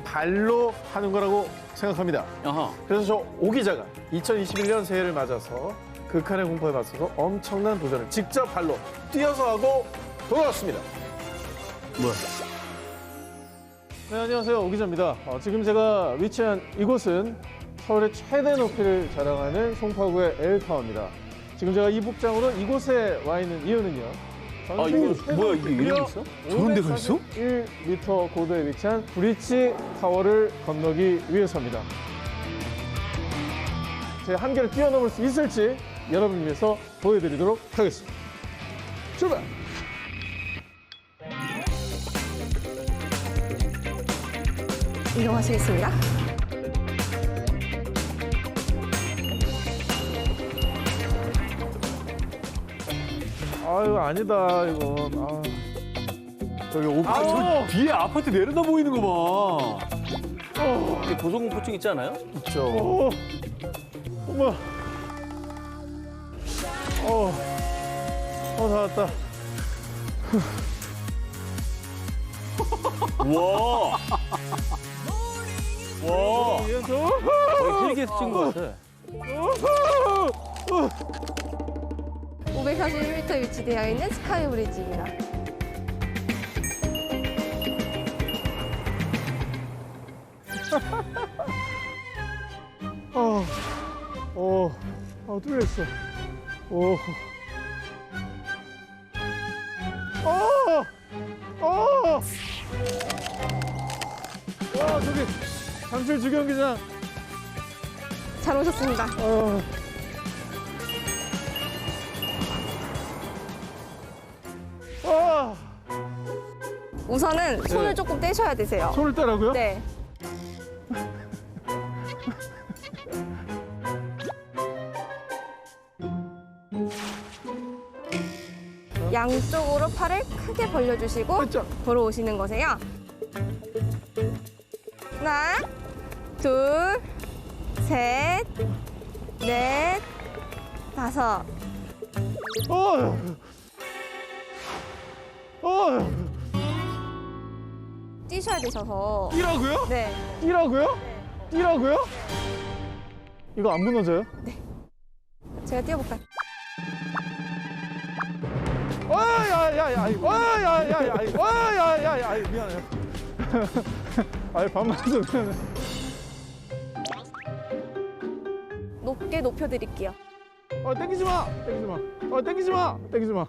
발로 하는 거라고 생각합니다. 아하. 그래서 저 오 기자가 2021년 새해를 맞아서 극한의 공포에 맞서서 엄청난 도전을 직접 발로 뛰어서 하고 돌아왔습니다. 뭐야? 네, 안녕하세요. 오 기자입니다. 지금 제가 위치한 이곳은 서울의 최대 높이를 자랑하는 송파구의 L타워입니다. 지금 제가 이 복장으로 이곳에 와 있는 이유는요. 아, 이거 뭐야? 이게 이름이 있어? 저런 데가 있어? 1m 고도에 위치한 브릿지 타워를 건너기 위해서입니다. 제 한계를 뛰어넘을 수 있을지 여러분을 위해서 보여드리도록 하겠습니다. 출발! 이동하시겠습니다. 아유, 아니다, 이건. 아. 저기 오빠 뒤에 아파트 내려다 보이는 거 봐. 이게 고소공포증 있지 않아요? 있죠. 엄마. 다 왔다. 와. 와. 거의 헬기에서 찍은 것 같아. 541m 위치되어 있는 스카이 브리지입니다. 뚫렸어. 오. 와, 저기 강철 주경기장. 잘 오셨습니다. 와, 우선은 손을 네. 조금 떼셔야 되세요. 손을 떼라고요? 네. 양쪽으로 팔을 크게 벌려주시고 그렇죠. 걸어오시는 거세요. 하나, 둘, 셋, 넷, 다섯. 뛰셔야 되셔서. 뛰라고요? 네. 뛰라고요? 뛰라고요? 이거 안 무너져요? 제가 뛰어볼까요? 야야야야 미안해요. 아이 반말해서 미안해. 높게 높여드릴게요. 땡기지 마, 땡기지 마. 땡기지 마, 땡기지 마.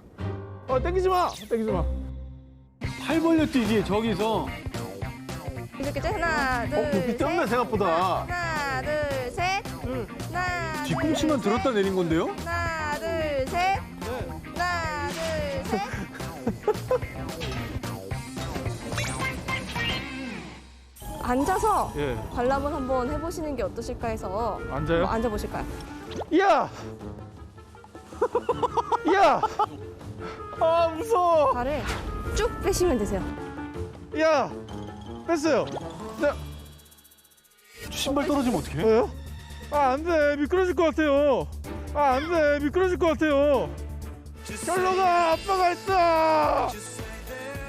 땡기지 마, 땡기지 마. 팔 벌려 뛰지 저기서. 이렇게 하나, 둘, 높이 뛰었네 셋. 생각보다. 하나, 둘, 셋. 하나, 뒤꿈치만 둘, 셋. 들었다 내린 건데요? 하나, 둘, 셋. 하나, 둘, 셋. 앉아서 예. 관람을 한번 해보시는 게 어떠실까 해서 앉아요? 한번 앉아보실까요? 야, 야, 아 무서워. 발을 쭉 빼시면 되세요. 야, 뺐어요. 네. 신발 떨어지면 어떡해? 왜요? 안 돼. 미끄러질 것 같아요. 안 돼. 미끄러질 것 같아요. 절로 가. 아빠가 있다.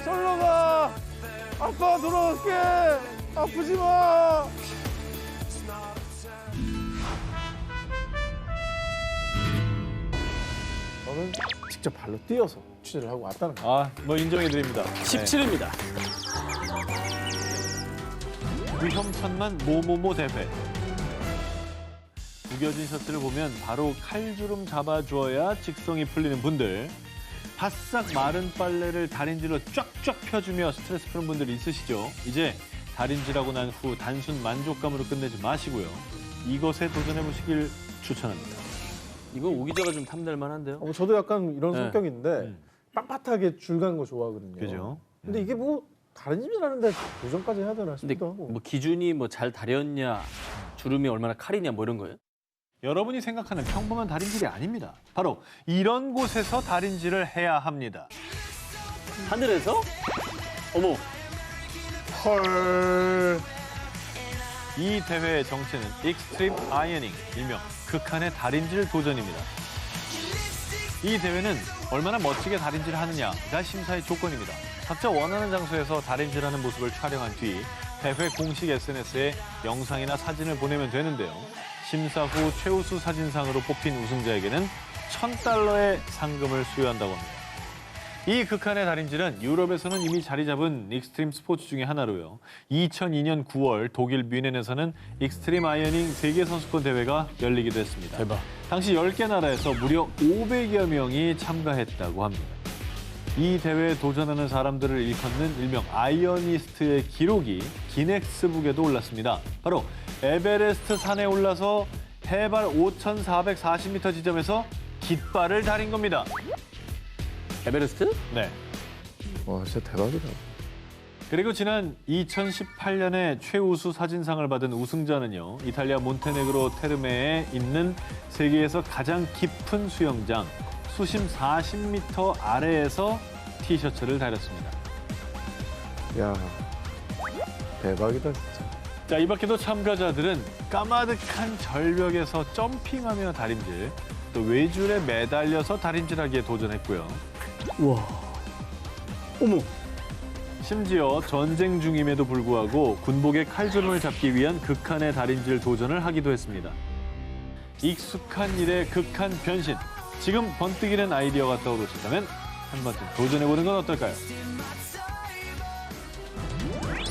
절로 가. 아빠가 돌아올게. 아프지 마. 저는 직접 발로 뛰어서 취재를 하고 왔다는 거예요. 아, 뭐 인정해드립니다. 17입니다. 위험천만 모모모 대회. 구겨진 셔츠를 보면 바로 칼주름 잡아주어야 직성이 풀리는 분들. 바싹 마른 빨래를 다림질로 쫙쫙 펴주며 스트레스 푸는 분들 있으시죠? 이제 다림질하고 난 후 단순 만족감으로 끝내지 마시고요. 이것에 도전해보시길 추천합니다. 이거 오 기자가 좀 탐낼 만한데요? 저도 약간 이런 네. 성격인데 빳빳하게 줄 가는 거 좋아하거든요. 그죠? 근데 이게 뭐 다림질하는데 도전까지 해야 되나 근데 싶기도 하고. 뭐 기준이 뭐 잘 다렸냐, 주름이 얼마나 칼이냐 뭐 이런 거예요? 여러분이 생각하는 평범한 다림질이 아닙니다. 바로 이런 곳에서 다림질을 해야 합니다. 하늘에서? 어머, 헐. 이 대회의 정체는 익스트림 아이어닝, 일명 극한의 다림질 도전입니다. 이 대회는 얼마나 멋지게 다림질을 하느냐가 심사의 조건입니다. 각자 원하는 장소에서 다림질하는 모습을 촬영한 뒤 대회 공식 SNS에 영상이나 사진을 보내면 되는데요. 심사 후 최우수 사진상으로 뽑힌 우승자에게는 $1,000의 상금을 수여한다고 합니다. 이 극한의 다림질은 유럽에서는 이미 자리 잡은 익스트림 스포츠 중에 하나로요. 2002년 9월 독일 뮌헨에서는 익스트림 아이어닝 세계선수권 대회가 열리기도 했습니다. 대박. 당시 10개 나라에서 무려 500여 명이 참가했다고 합니다. 이 대회에 도전하는 사람들을 일컫는 일명 아이어니스트의 기록이 기네스북에도 올랐습니다. 바로 에베레스트 산에 올라서 해발 5,440m 지점에서 깃발을 다린 겁니다. 에베레스트? 네. 와, 진짜 대박이다. 그리고 지난 2018년에 최우수 사진상을 받은 우승자는요. 이탈리아 몬테네그로 테르메에 있는 세계에서 가장 깊은 수영장 수심 40m 아래에서 티셔츠를 다렸습니다. 야, 대박이다 진짜. 자, 이 밖에도 참가자들은 까마득한 절벽에서 점핑하며 다림질, 또 외줄에 매달려서 다림질하기에 도전했고요. 우와. 어머. 심지어 전쟁 중임에도 불구하고 군복의 칼주름을 잡기 위한 극한의 다림질 도전을 하기도 했습니다. 익숙한 일에 극한 변신. 지금 번뜩이는 아이디어가 떠오르셨다면 한 번쯤 도전해보는 건 어떨까요?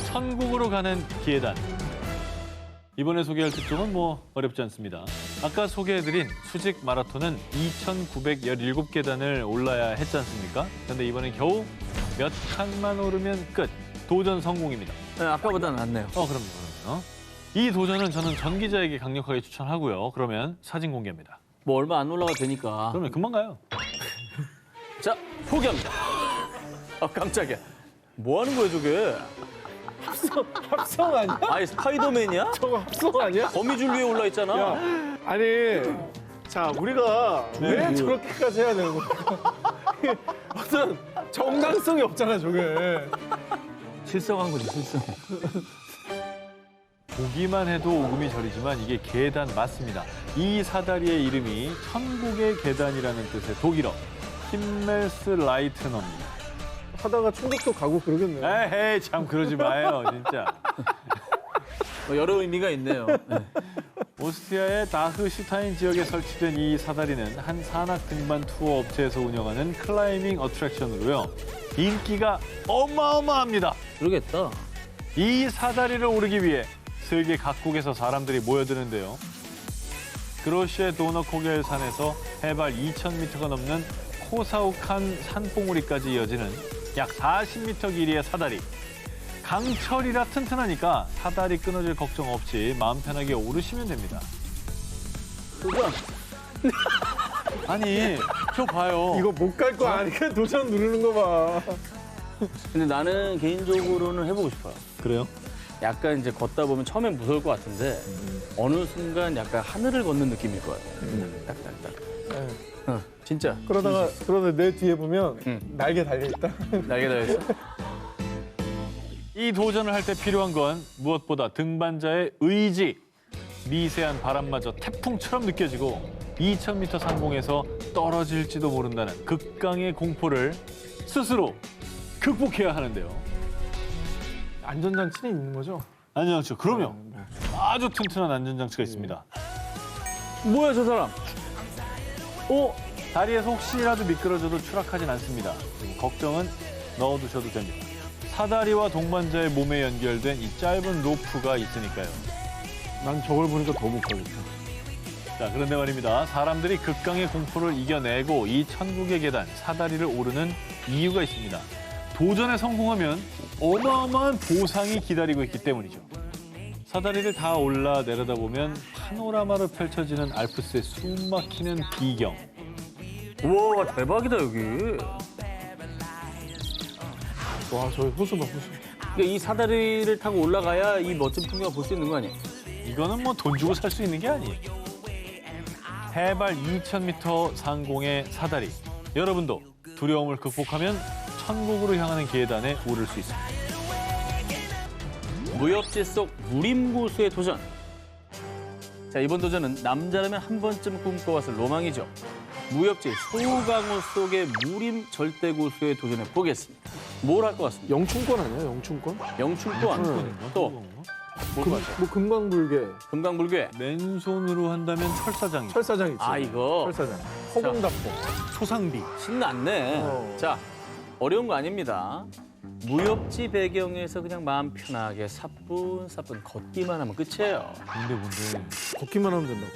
천국으로 가는 계단. 이번에 소개할 특종은 뭐 어렵지 않습니다. 아까 소개해드린 수직 마라톤은 2,917계단을 올라야 했지 않습니까? 그런데 이번엔 겨우 몇 칸만 오르면 끝. 도전 성공입니다. 네, 아까보다 낫네요. 그럼요. 이 도전은 저는 전 기자에게 강력하게 추천하고요. 그러면 사진 공개합니다. 뭐 얼마 안 올라가 되니까. 그러면 금방 가요. 자, 포기합니다. 아, 깜짝이야. 뭐 하는 거야, 저게? 합성 아니야? 아니, 스파이더맨이야? 저거 합성 아니야? 거미줄 위에 올라 있잖아. 야, 아니, 자, 우리가 왜 저렇게까지 해야 되는 거야? 어떤 정당성이 없잖아, 저게. 실성한 거지, 실성. 보기만 해도 오금이 저리지만 이게 계단 맞습니다. 이 사다리의 이름이 천국의 계단이라는 뜻의 독일어 힘멜스라이트너입니다. 하다가 충격도 가고 그러겠네. 에헤이 참 그러지 마요 진짜. 여러 의미가 있네요. 네. 오스트리아의 다흐슈타인 지역에 설치된 이 사다리는 한 산악 등반 투어 업체에서 운영하는 클라이밍 어트랙션으로요. 인기가 어마어마합니다. 그러겠다. 이 사다리를 오르기 위해 세계 각국에서 사람들이 모여드는데요. 그로시의 도너코겔산에서 해발 2,000m가 넘는 코사우칸 산봉우리까지 이어지는 약 40m 길이의 사다리. 강철이라 튼튼하니까 사다리 끊어질 걱정 없이 마음 편하게 오르시면 됩니다. 도전. 아니, 저 봐요. 이거 못 갈 거 아니까 도전 누르는 거 봐. 근데 나는 개인적으로는 해보고 싶어요. 그래요? 약간 이제 걷다 보면 처음엔 무서울 것 같은데 어느 순간 약간 하늘을 걷는 느낌일 것 같아요. 딱딱딱. 진짜. 그러다 내 뒤에 보면 응. 날개 달려있다. 날개 달렸어. 이 도전을 할 때 필요한 건 무엇보다 등반자의 의지. 미세한 바람마저 태풍처럼 느껴지고 2,000m 상공에서 떨어질지도 모른다는 극강의 공포를 스스로 극복해야 하는데요. 안전장치는 있는 거죠? 안전장치, 그럼요. 아주 튼튼한 안전장치가 있습니다. 뭐야 저 사람? 다리에서 혹시라도 미끄러져도 추락하진 않습니다. 그리고 걱정은 넣어두셔도 됩니다. 사다리와 동반자의 몸에 연결된 이 짧은 로프가 있으니까요. 난 저걸 보니까 더 무섭겠다. 자, 그런데 말입니다. 사람들이 극강의 공포를 이겨내고 이 천국의 계단, 사다리를 오르는 이유가 있습니다. 도전에 성공하면 어마어마한 보상이 기다리고 있기 때문이죠. 사다리를 다 올라 내려다보면 파노라마로 펼쳐지는 알프스의 숨막히는 비경. 우와 대박이다 여기. 와, 저기 호수 봐, 호수. 그러니까 이 사다리를 타고 올라가야 이 멋진 풍경을 볼 수 있는 거 아니야? 이거는 뭐 돈 주고 살 수 있는 게 아니에요. 해발 2,000m 상공의 사다리. 여러분도 두려움을 극복하면 천국으로 향하는 계단에 오를 수 있습니다. 무협지 속 무림고수의 도전. 자, 이번 도전은 남자라면 한 번쯤 꿈꿔왔을 로망이죠. 무협지 소강호 속의 무림 절대고수에 도전해 보겠습니다. 뭘 할 것 같습니다. 영춘권 아니야, 영춘권? 영춘권, 또 뭐 금강불개, 금강불괴. 맨손으로 한다면 철사장이죠. 철사장 있지. 아 이거 철사장. 허공답보. 소상비. 신났네. 자, 어려운 거 아닙니다. 무협지 배경에서 그냥 마음 편하게 사뿐사뿐 걷기만 하면 끝이에요. 뭔데. 걷기만 하면 된다고?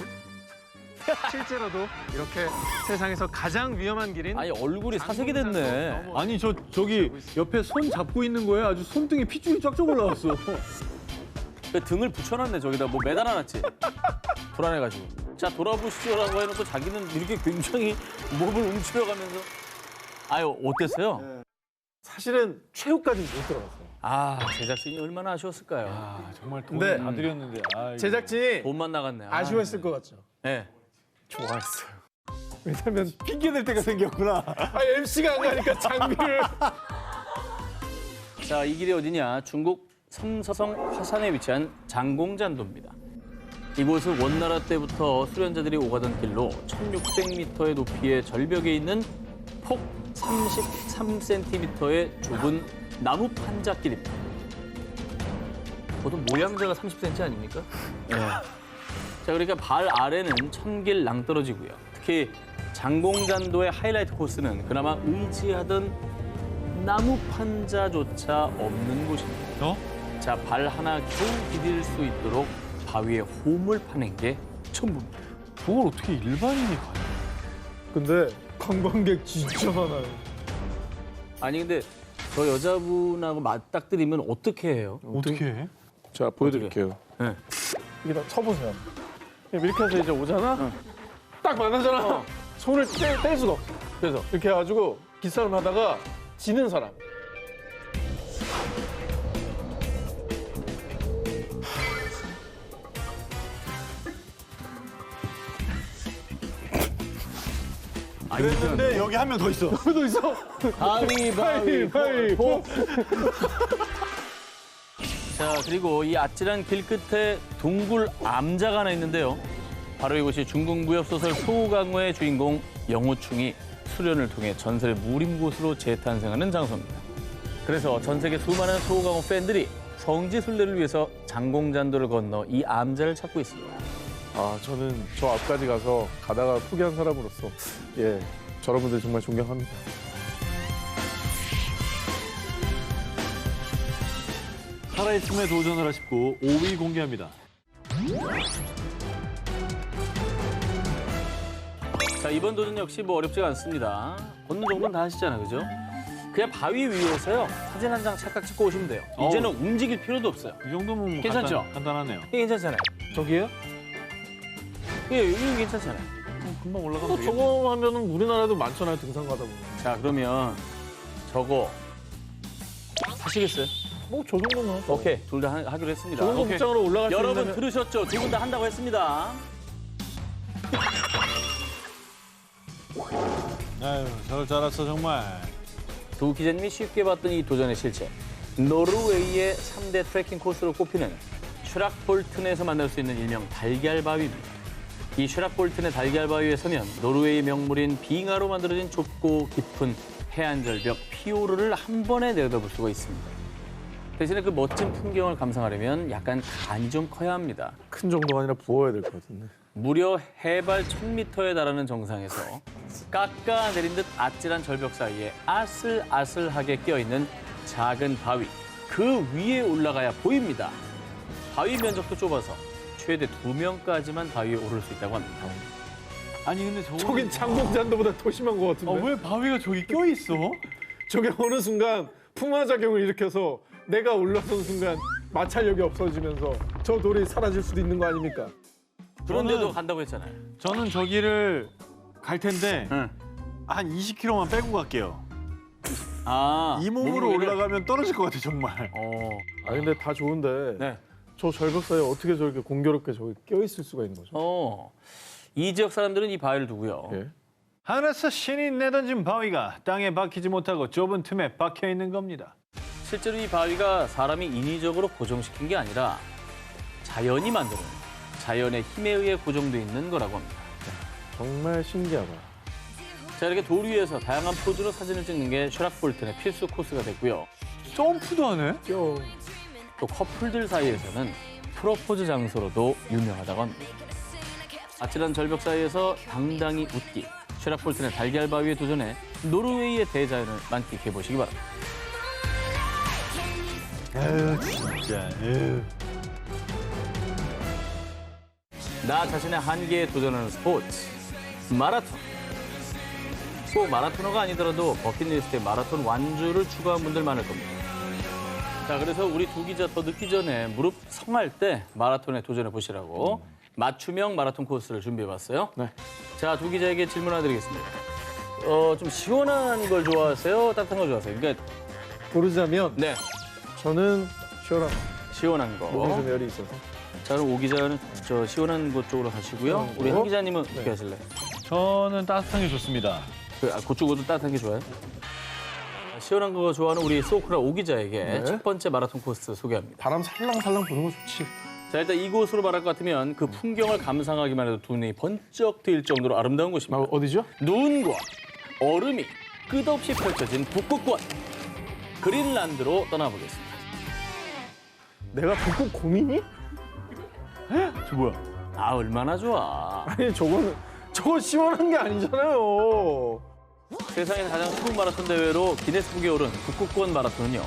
실제로도 이렇게 세상에서 가장 위험한 길인 아니 얼굴이 사색이 됐네. 아니 저기 옆에 손 잡고 있는 거에 아주 손등에 핏줄이 쫙쫙 올라왔어. 그 등을 붙여놨네 저기다 뭐 매달아놨지. 불안해가지고. 자 돌아보시죠라고 해놓고 자기는 이렇게 굉장히 몸을 움츠려가면서. 아유 어땠어요? 사실은 최후까지 못 들어갔어요. 아 제작진이 얼마나 아쉬웠을까요? 아 정말 근데 돈을 다 드렸는데. 아이고. 제작진이 돈만 나갔네. 아쉬워했을 것 같죠? 네. 좋아했어요. 왜냐면 핑계 댈 때가 생겼구나. MC가 안 가니까 장비를. 자, 이 길이 어디냐? 중국 삼서성 화산에 위치한 장공잔도입니다. 이곳은 원나라 때부터 수련자들이 오가던 길로 1600m의 높이의 절벽에 있는 폭 33cm의 좁은 나무 판자길입니다. 보통 모양새가 30cm 아닙니까? 네. 자, 그러니까 발 아래는 천길 낭떠러지고요. 특히 장공잔도의 하이라이트 코스는 그나마 의지하던 나무 판자조차 없는 곳입니다. 자, 발 하나 겨우 디딜 수 있도록 바위에 홈을 파낸 게 전부입니다. 그걸 어떻게 일반인이 가요? 근데 관광객 진짜 많아요. 아니 근데 저 여자분하고 맞닥뜨리면 어떻게 해요? 어떻게 해? 자, 보여드릴게요. 네. 여기다 쳐보세요. 이렇게 해서 이제 오잖아? 딱 만나잖아? 손을 뗄 수가 없어. 그래서 이렇게 해가지고 기싸움 하다가 지는 사람. 그랬는데 여기 한 명 더 있어. 또 있어? 가위바위보. 자, 그리고 이 아찔한 길 끝에 둥굴 암자가 하나 있는데요. 바로 이곳이 중국 무협 소설 소강호의 주인공 영호충이 수련을 통해 전설의 무림곳으로 재탄생하는 장소입니다. 그래서 전 세계 수많은 소강호 팬들이 성지 순례를 위해서 장공잔도를 건너 이 암자를 찾고 있습니다. 아, 저는 저 앞까지 가서 가다가 포기한 사람으로서 예, 저러분들 정말 존경합니다. 살아있음에 도전을 하십고 5위 공개합니다. 자, 이번 도전 역시 뭐 어렵지가 않습니다. 걷는 정도는 다 하시잖아요, 그죠? 그냥 바위 위에서요, 사진 한 장 찰칵 찍고 오시면 돼요. 이제는 움직일 필요도 없어요. 이 정도면 뭐 괜찮죠? 간단하네요. 이게 괜찮잖아요. 저기요? 예, 이거 괜찮잖아요. 금방 올라가면 또 되겠네. 저거 하면은 우리나라도 많잖아요, 등산 가다 보면. 자, 그러면 저거 하시겠어요? 뭐 저 정도는 하죠. 오케이, 둘 다 하기로 했습니다. 저 정도 오케이. 복장으로 올라갈 수 여러분 있는 들으셨죠? 두 분 다 한다고 했습니다. 아유, 저럴 줄 알았어 정말. 두 기자님이 쉽게 봤던 이 도전의 실체. 노르웨이의 3대 트레킹 코스로 꼽히는 슈락볼튼에서 만날 수 있는 일명 달걀바위입니다. 이 슈락볼튼의 달걀바위에 서면 노르웨이 명물인 빙하로 만들어진 좁고 깊은 해안절벽 피오르를 한 번에 내려다볼 수가 있습니다. 대신에 그 멋진 풍경을 감상하려면 약간 간이 좀 커야 합니다. 큰 정도가 아니라 부어야 될 것 같은데. 무려 해발 1000m에 달하는 정상에서 깎아 내린 듯 아찔한 절벽 사이에 아슬아슬하게 끼어있는 작은 바위. 그 위에 올라가야 보입니다. 바위 면적도 좁아서 최대 2명까지만 바위에 오를 수 있다고 합니다. 아니 근데 저긴 장공잔도보다 더 심한 것 같은데. 왜 바위가 저기 껴 있어? 저게 어느 순간 풍화작용을 일으켜서 내가 올라선 순간 마찰력이 없어지면서 저 돌이 사라질 수도 있는 거 아닙니까? 그런데도 간다고 했잖아요. 저는 저기를 갈 텐데 응. 한 20km만 빼고 갈게요. 아, 이 몸으로 무게를- 올라가면 떨어질 것 같아 정말. 아 근데 다 좋은데 네. 저 절벽 사이에 어떻게 저렇게 공교롭게 저기 껴있을 수가 있는 거죠? 이 지역 사람들은 이 바위를 두고요. 예. 하늘에서 신이 내던진 바위가 땅에 박히지 못하고 좁은 틈에 박혀 있는 겁니다. 실제로 이 바위가 사람이 인위적으로 고정시킨 게 아니라 자연이 만드는 자연의 힘에 의해 고정돼 있는 거라고 합니다. 정말 신기하다. 자, 이렇게 돌 위에서 다양한 포즈로 사진을 찍는 게 슈락볼튼의 필수 코스가 됐고요. 점프도 하네? 껴. 또 커플들 사이에서는 프로포즈 장소로도 유명하다고 합니다. 아찔한 절벽 사이에서 당당히 웃기, 슈락볼튼의 달걀바위에 도전해 노르웨이의 대자연을 만끽해 보시기 바랍니다. 에휴 진짜. 에휴. 나 자신의 한계에 도전하는 스포츠, 마라톤. 꼭 마라토너가 아니더라도 버킷리스트에 마라톤 완주를 추구한 분들 많을 겁니다. 자, 그래서 우리 두 기자 더 늦기 전에 무릎 성할 때 마라톤에 도전해 보시라고 맞춤형 마라톤 코스를 준비해봤어요. 네. 자, 두 기자에게 질문 하나 드리겠습니다. 좀 시원한 걸 좋아하세요? 따뜻한 걸 좋아하세요? 그러니까 고르자면 네, 저는 시원한 시원한 거. 몸에 좀 열이 있어서. 자, 그럼 오 기자는 저 시원한 곳 쪽으로 가시고요. 시원한 우리 거. 한 기자님은 어떻게 하실래요? 저는 따뜻한 게 좋습니다. 그쪽으로도 따뜻한 게 좋아요? 시원한 거 좋아하는 우리 소크라 오 기자에게 네. 첫 번째 마라톤 코스 소개합니다. 바람 살랑살랑 부는 거 좋지. 자, 일단 이곳으로 말할 것 같으면 그 풍경을 감상하기만 해도 두 눈이 번쩍 트일 정도로 아름다운 곳입니다. 어디죠? 눈과 얼음이 끝없이 펼쳐진 북극권 그린란드로 떠나보겠습니다. 내가 북극 고민이? 저 뭐야? 아, 얼마나 좋아. 아니 저거 시원한 게 아니잖아요. 세상에서 가장 추운 마라톤 대회로 기네스북에 오른 북극권 마라톤은요.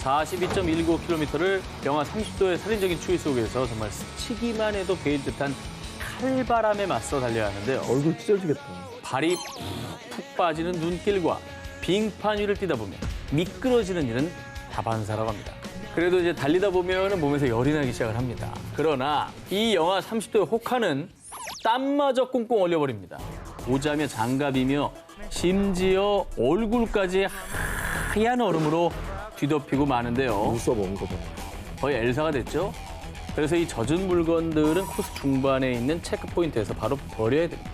42.195km를 영하 30도의 살인적인 추위 속에서 정말 스치기만 해도 베일 듯한 칼바람에 맞서 달려야 하는데요. 얼굴 찢어지겠다. 발이 푹 빠지는 눈길과 빙판 위를 뛰다 보면 미끄러지는 일은 다반사라고 합니다. 그래도 이제 달리다 보면 몸에서 열이 나기 시작을 합니다. 그러나 이 영하 30도의 혹한은 땀마저 꽁꽁 얼려버립니다. 모자며 장갑이며 심지어 얼굴까지 하얀 얼음으로 뒤덮이고 마는데요. 무서워 먹은 거 봐. 거의 엘사가 됐죠. 그래서 이 젖은 물건들은 코스 중반에 있는 체크포인트에서 바로 버려야 됩니다.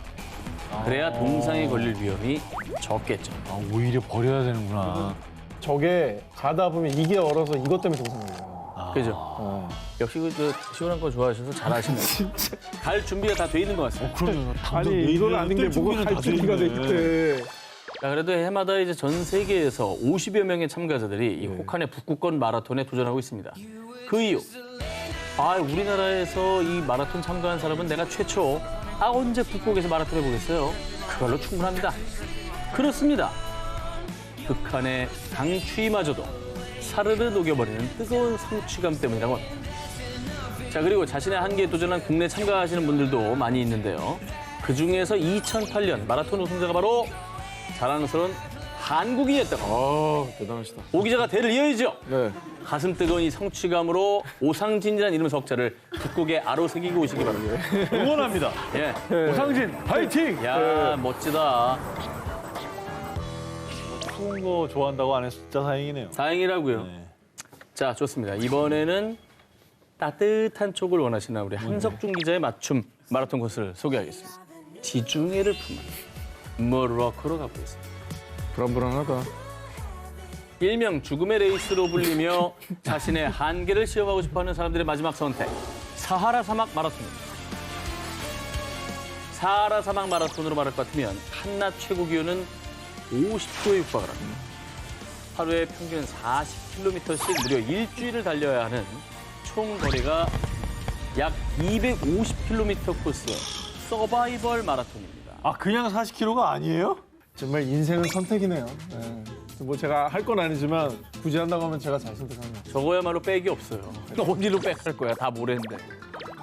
그래야 동상에 걸릴 위험이 적겠죠. 아, 오히려 버려야 되는구나. 저게 자다 보면 이게 얼어서 이것 때문에 동상 걸려요. 그죠? 역시 그 시원한 거 좋아하셔서 잘하시네요. 진짜. 갈 준비가 다 돼 있는 것 같습니다. 그러면 아니 이건 아닌데 뭐가 할 준비가 돼 있대. 자, 그래도 해마다 이제 전 세계에서 50여 명의 참가자들이 이 혹한의 북극권 마라톤에 도전하고 있습니다. 그 이유. 우리나라에서 이 마라톤 참가한 사람은 내가 최초. 언제 북극에서 마라톤 해보겠어요? 그걸로 충분합니다. 그렇습니다. 극한의 강추위마저도 사르르 녹여버리는 뜨거운 성취감 때문이라고 합니다. 자, 그리고 자신의 한계에 도전한 국내 참가하시는 분들도 많이 있는데요. 그중에서 2008년 마라톤 우승자가 바로 자랑스러운 한국인이었다고. 대단하시다. 오 기자가 대를 이어야죠. 네. 가슴 뜨거운 이 성취감으로 오상진이라는 이름 석자를 북극에 아로새기고 오시기 바랍니다. 응원합니다. 예. 오상진 파이팅! 야, 멋지다. 추운 거 좋아한다고 안 해서 진짜 다행이네요. 다행이라고요. 네. 자, 좋습니다. 이번에는 따뜻한 쪽을 원하시는 우리 한석준 기자의 맞춤 마라톤 코스를 소개하겠습니다. 지중해를 품은 모로코로 가고 있습니다. 불안불안하다. 일명 죽음의 레이스로 불리며 자신의 한계를 시험하고 싶어하는 사람들의 마지막 선택. 사하라 사막 마라톤입니다. 사하라 사막 마라톤으로 말할 것 같으면 한낮 최고 기온은 50도에 육박을 합니다. 하루에 평균 40km씩 무려 일주일을 달려야 하는 총 거리가 약 250km 코스의 서바이벌 마라톤입니다. 아, 그냥 40km가 아니에요? 정말 인생은 선택이네요. 네. 뭐 제가 할 건 아니지만 굳이 한다고 하면 제가 잘 선택합니다. 저거야말로 백이 없어요. 어디로 백할 거야? 다 모래인데.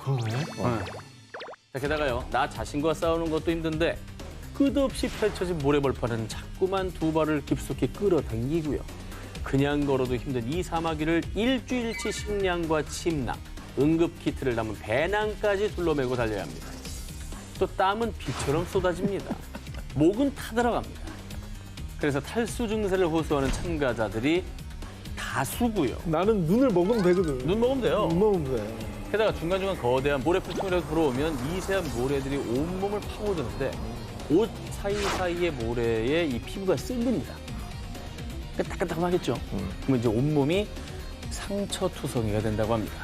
그러네. 자, 게다가요, 나 자신과 싸우는 것도 힘든데 끝없이 펼쳐진 모래벌판은 자꾸만 두 발을 깊숙이 끌어당기고요. 그냥 걸어도 힘든 이 사마귀를 일주일치 식량과 침낭, 응급키트를 담은 배낭까지 둘러매고 달려야 합니다. 또 땀은 비처럼 쏟아집니다. 목은 타들어갑니다. 그래서 탈수 증세를 호소하는 참가자들이 다수고요. 나는 눈을 먹으면 되거든. 눈 먹으면 돼요. 눈 먹으면 돼. 게다가 중간중간 거대한 모래풀통이라도 들어오면 미세한 모래들이 온몸을 파고드는데 옷 사이사이의 모래에 이 피부가 쓸립니다. 따끈따끈하겠죠? 그러면 이제 온몸이 상처투성이가 된다고 합니다.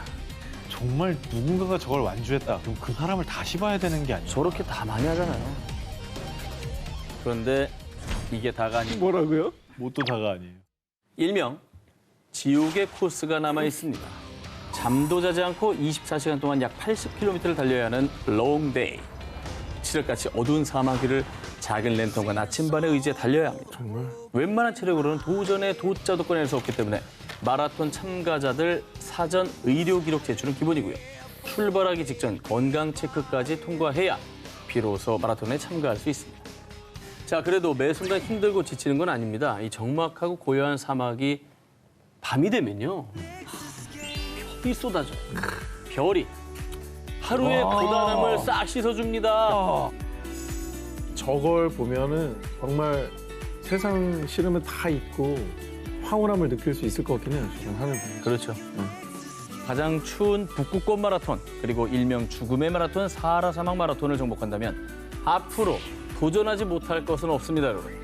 정말 누군가가 저걸 완주했다. 그럼 그 사람을 다시 봐야 되는 게 아니에요? 저렇게 다 많이 하잖아요. 그런데 이게 다가 아니고 뭐라고요? 뭣도 다가 아니에요. 일명 지옥의 코스가 남아 있습니다. 잠도 자지 않고 24시간 동안 약 80km를 달려야 하는 롱데이. 칠흑같이 어두운 사마귀를 작은 랜턴과 나침반에 의지해 달려야 합니다. 정말? 웬만한 체력으로는 도전에 도자도 꺼낼 수 없기 때문에 마라톤 참가자들 사전 의료 기록 제출은 기본이고요. 출발하기 직전 건강 체크까지 통과해야 비로소 마라톤에 참가할 수 있습니다. 자, 그래도 매 순간 힘들고 지치는 건 아닙니다. 이 적막하고 고요한 사막이 밤이 되면요. 별이 쏟아져요. 별이. 하루의 고단함을 싹 씻어줍니다. 저걸 보면은 정말 세상 싫으면 다 잊고 황홀함을 느낄 수 있을 것 같긴 해요. 지금 하늘 보면. 그렇죠. 가장 추운 북극권 마라톤, 그리고 일명 죽음의 마라톤, 사하라 사막 마라톤을 정복한다면 앞으로 도전하지 못할 것은 없습니다, 여러분.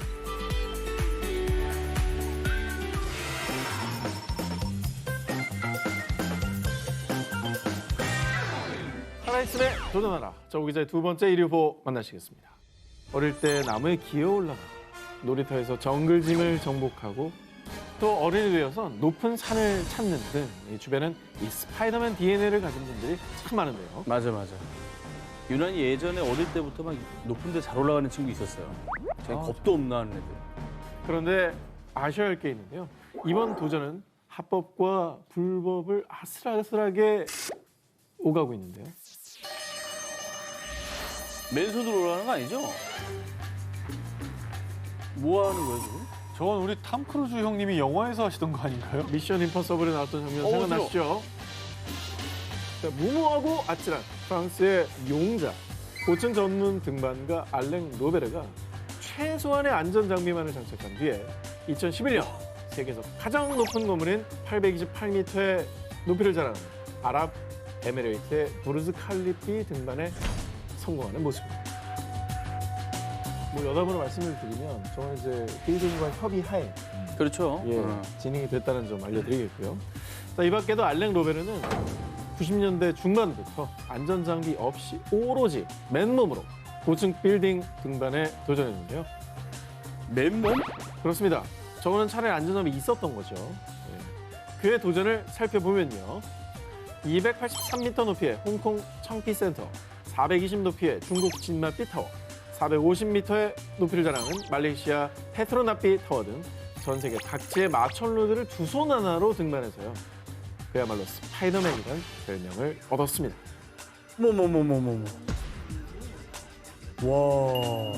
살아있음에 도전하라. 저 기자의 두 번째 1위 후보 만나시겠습니다. 어릴 때 나무에 기어 올라가 놀이터에서 정글짐을 정복하고 또 어른이 되어서 높은 산을 찾는 등 이 주변엔 이 스파이더맨 DNA를 가진 분들이 참 많은데요. 맞아. 유난히 예전에 어릴 때부터 막 높은 데 잘 올라가는 친구 있었어요. 제가 겁도 없나 하는 애들. 그런데 아셔야 할 게 있는데요. 이번 도전은 합법과 불법을 아슬아슬하게 오가고 있는데요. 맨손으로 올라가는 거 아니죠? 뭐 하는 거야 지금? 저건 우리 탐 크루즈 형님이 영화에서 하시던 거 아닌가요? 미션 임퍼서블에 나왔던 장면 생각나시죠? 자, 무모하고 아찔한 프랑스의 용자, 고층 전문 등반가 알랭 로베르가 최소한의 안전 장비만을 장착한 뒤에 2011년 세계에서 가장 높은 건물인 828m의 높이를 자랑하는 아랍 에미레이트의 부르즈 칼리피 등반에 성공하는 모습입니다. 뭐 여담으로 말씀을 드리면 저는 이제 빌딩과 협의하에 그렇죠. 진행이 됐다는 점 알려드리겠고요. 자, 이 밖에도 알랭 로베르는 90년대 중반부터 안전장비 없이 오로지 맨몸으로 고층 빌딩 등반에 도전했는데요. 맨몸? 그렇습니다. 저거는 차라리 안전장비 있었던 거죠. 그의 도전을 살펴보면요. 283m 높이의 홍콩 청피센터, 420 높이의 중국 진마삐 타워, 450m의 높이를 자랑하는 말레이시아 페트로나삐 타워 등 전 세계 각지의 마천루들을 두 손 하나로 등반해서요. 그야말로 스파이더맨이란 별명을 얻었습니다. 뭐뭐뭐뭐뭐. 와.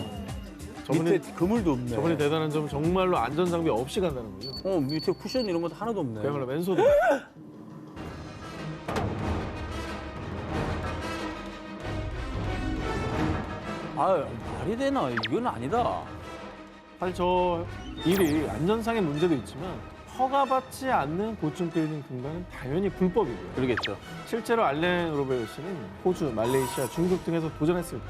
밑에 그물도 없네. 저분이 대단한 점은 정말로 안전장비 없이 간다는 거죠. 밑에 쿠션 이런 것도 하나도 없네. 그야말로 맨손으로. 아, 말이 되나? 이건 아니다. 사실 저 일이 안전상의 문제도 있지만 허가받지 않는 고층 빌딩 등반은 당연히 불법이고요. 그러겠죠. 실제로 알랭 로베르 씨는 호주, 말레이시아, 중국 등에서 도전했을 때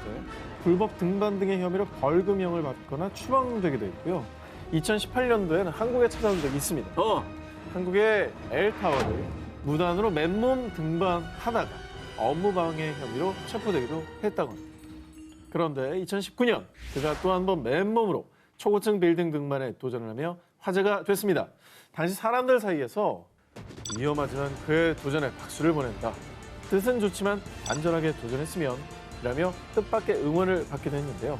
불법 등반 등의 혐의로 벌금형을 받거나 추방되기도 했고요. 2018년도에는 한국에 찾아온 적이 있습니다. 한국의 엘타워를 무단으로 맨몸 등반하다가 업무방해 혐의로 체포되기도 했다고 합니다. 그런데 2019년 그가 또 한 번 맨몸으로 초고층 빌딩 등반에 도전을 하며 화제가 됐습니다. 당시 사람들 사이에서 위험하지만 그의 도전에 박수를 보낸다. 뜻은 좋지만 안전하게 도전했으면 이라며 뜻밖의 응원을 받기도 했는데요.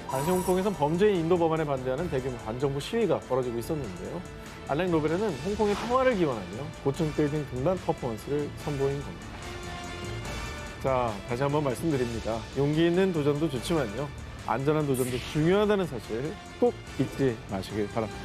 당시 홍콩에선 범죄인 인도 법안에 반대하는 대규모 반정부 시위가 벌어지고 있었는데요. 알랭 로베르는 홍콩의 평화를 기원하며 고층 빌딩 등반 퍼포먼스를 선보인 겁니다. 자, 다시 한번 말씀드립니다. 용기 있는 도전도 좋지만요. 안전한 도전도 중요하다는 사실 꼭 잊지 마시길 바랍니다.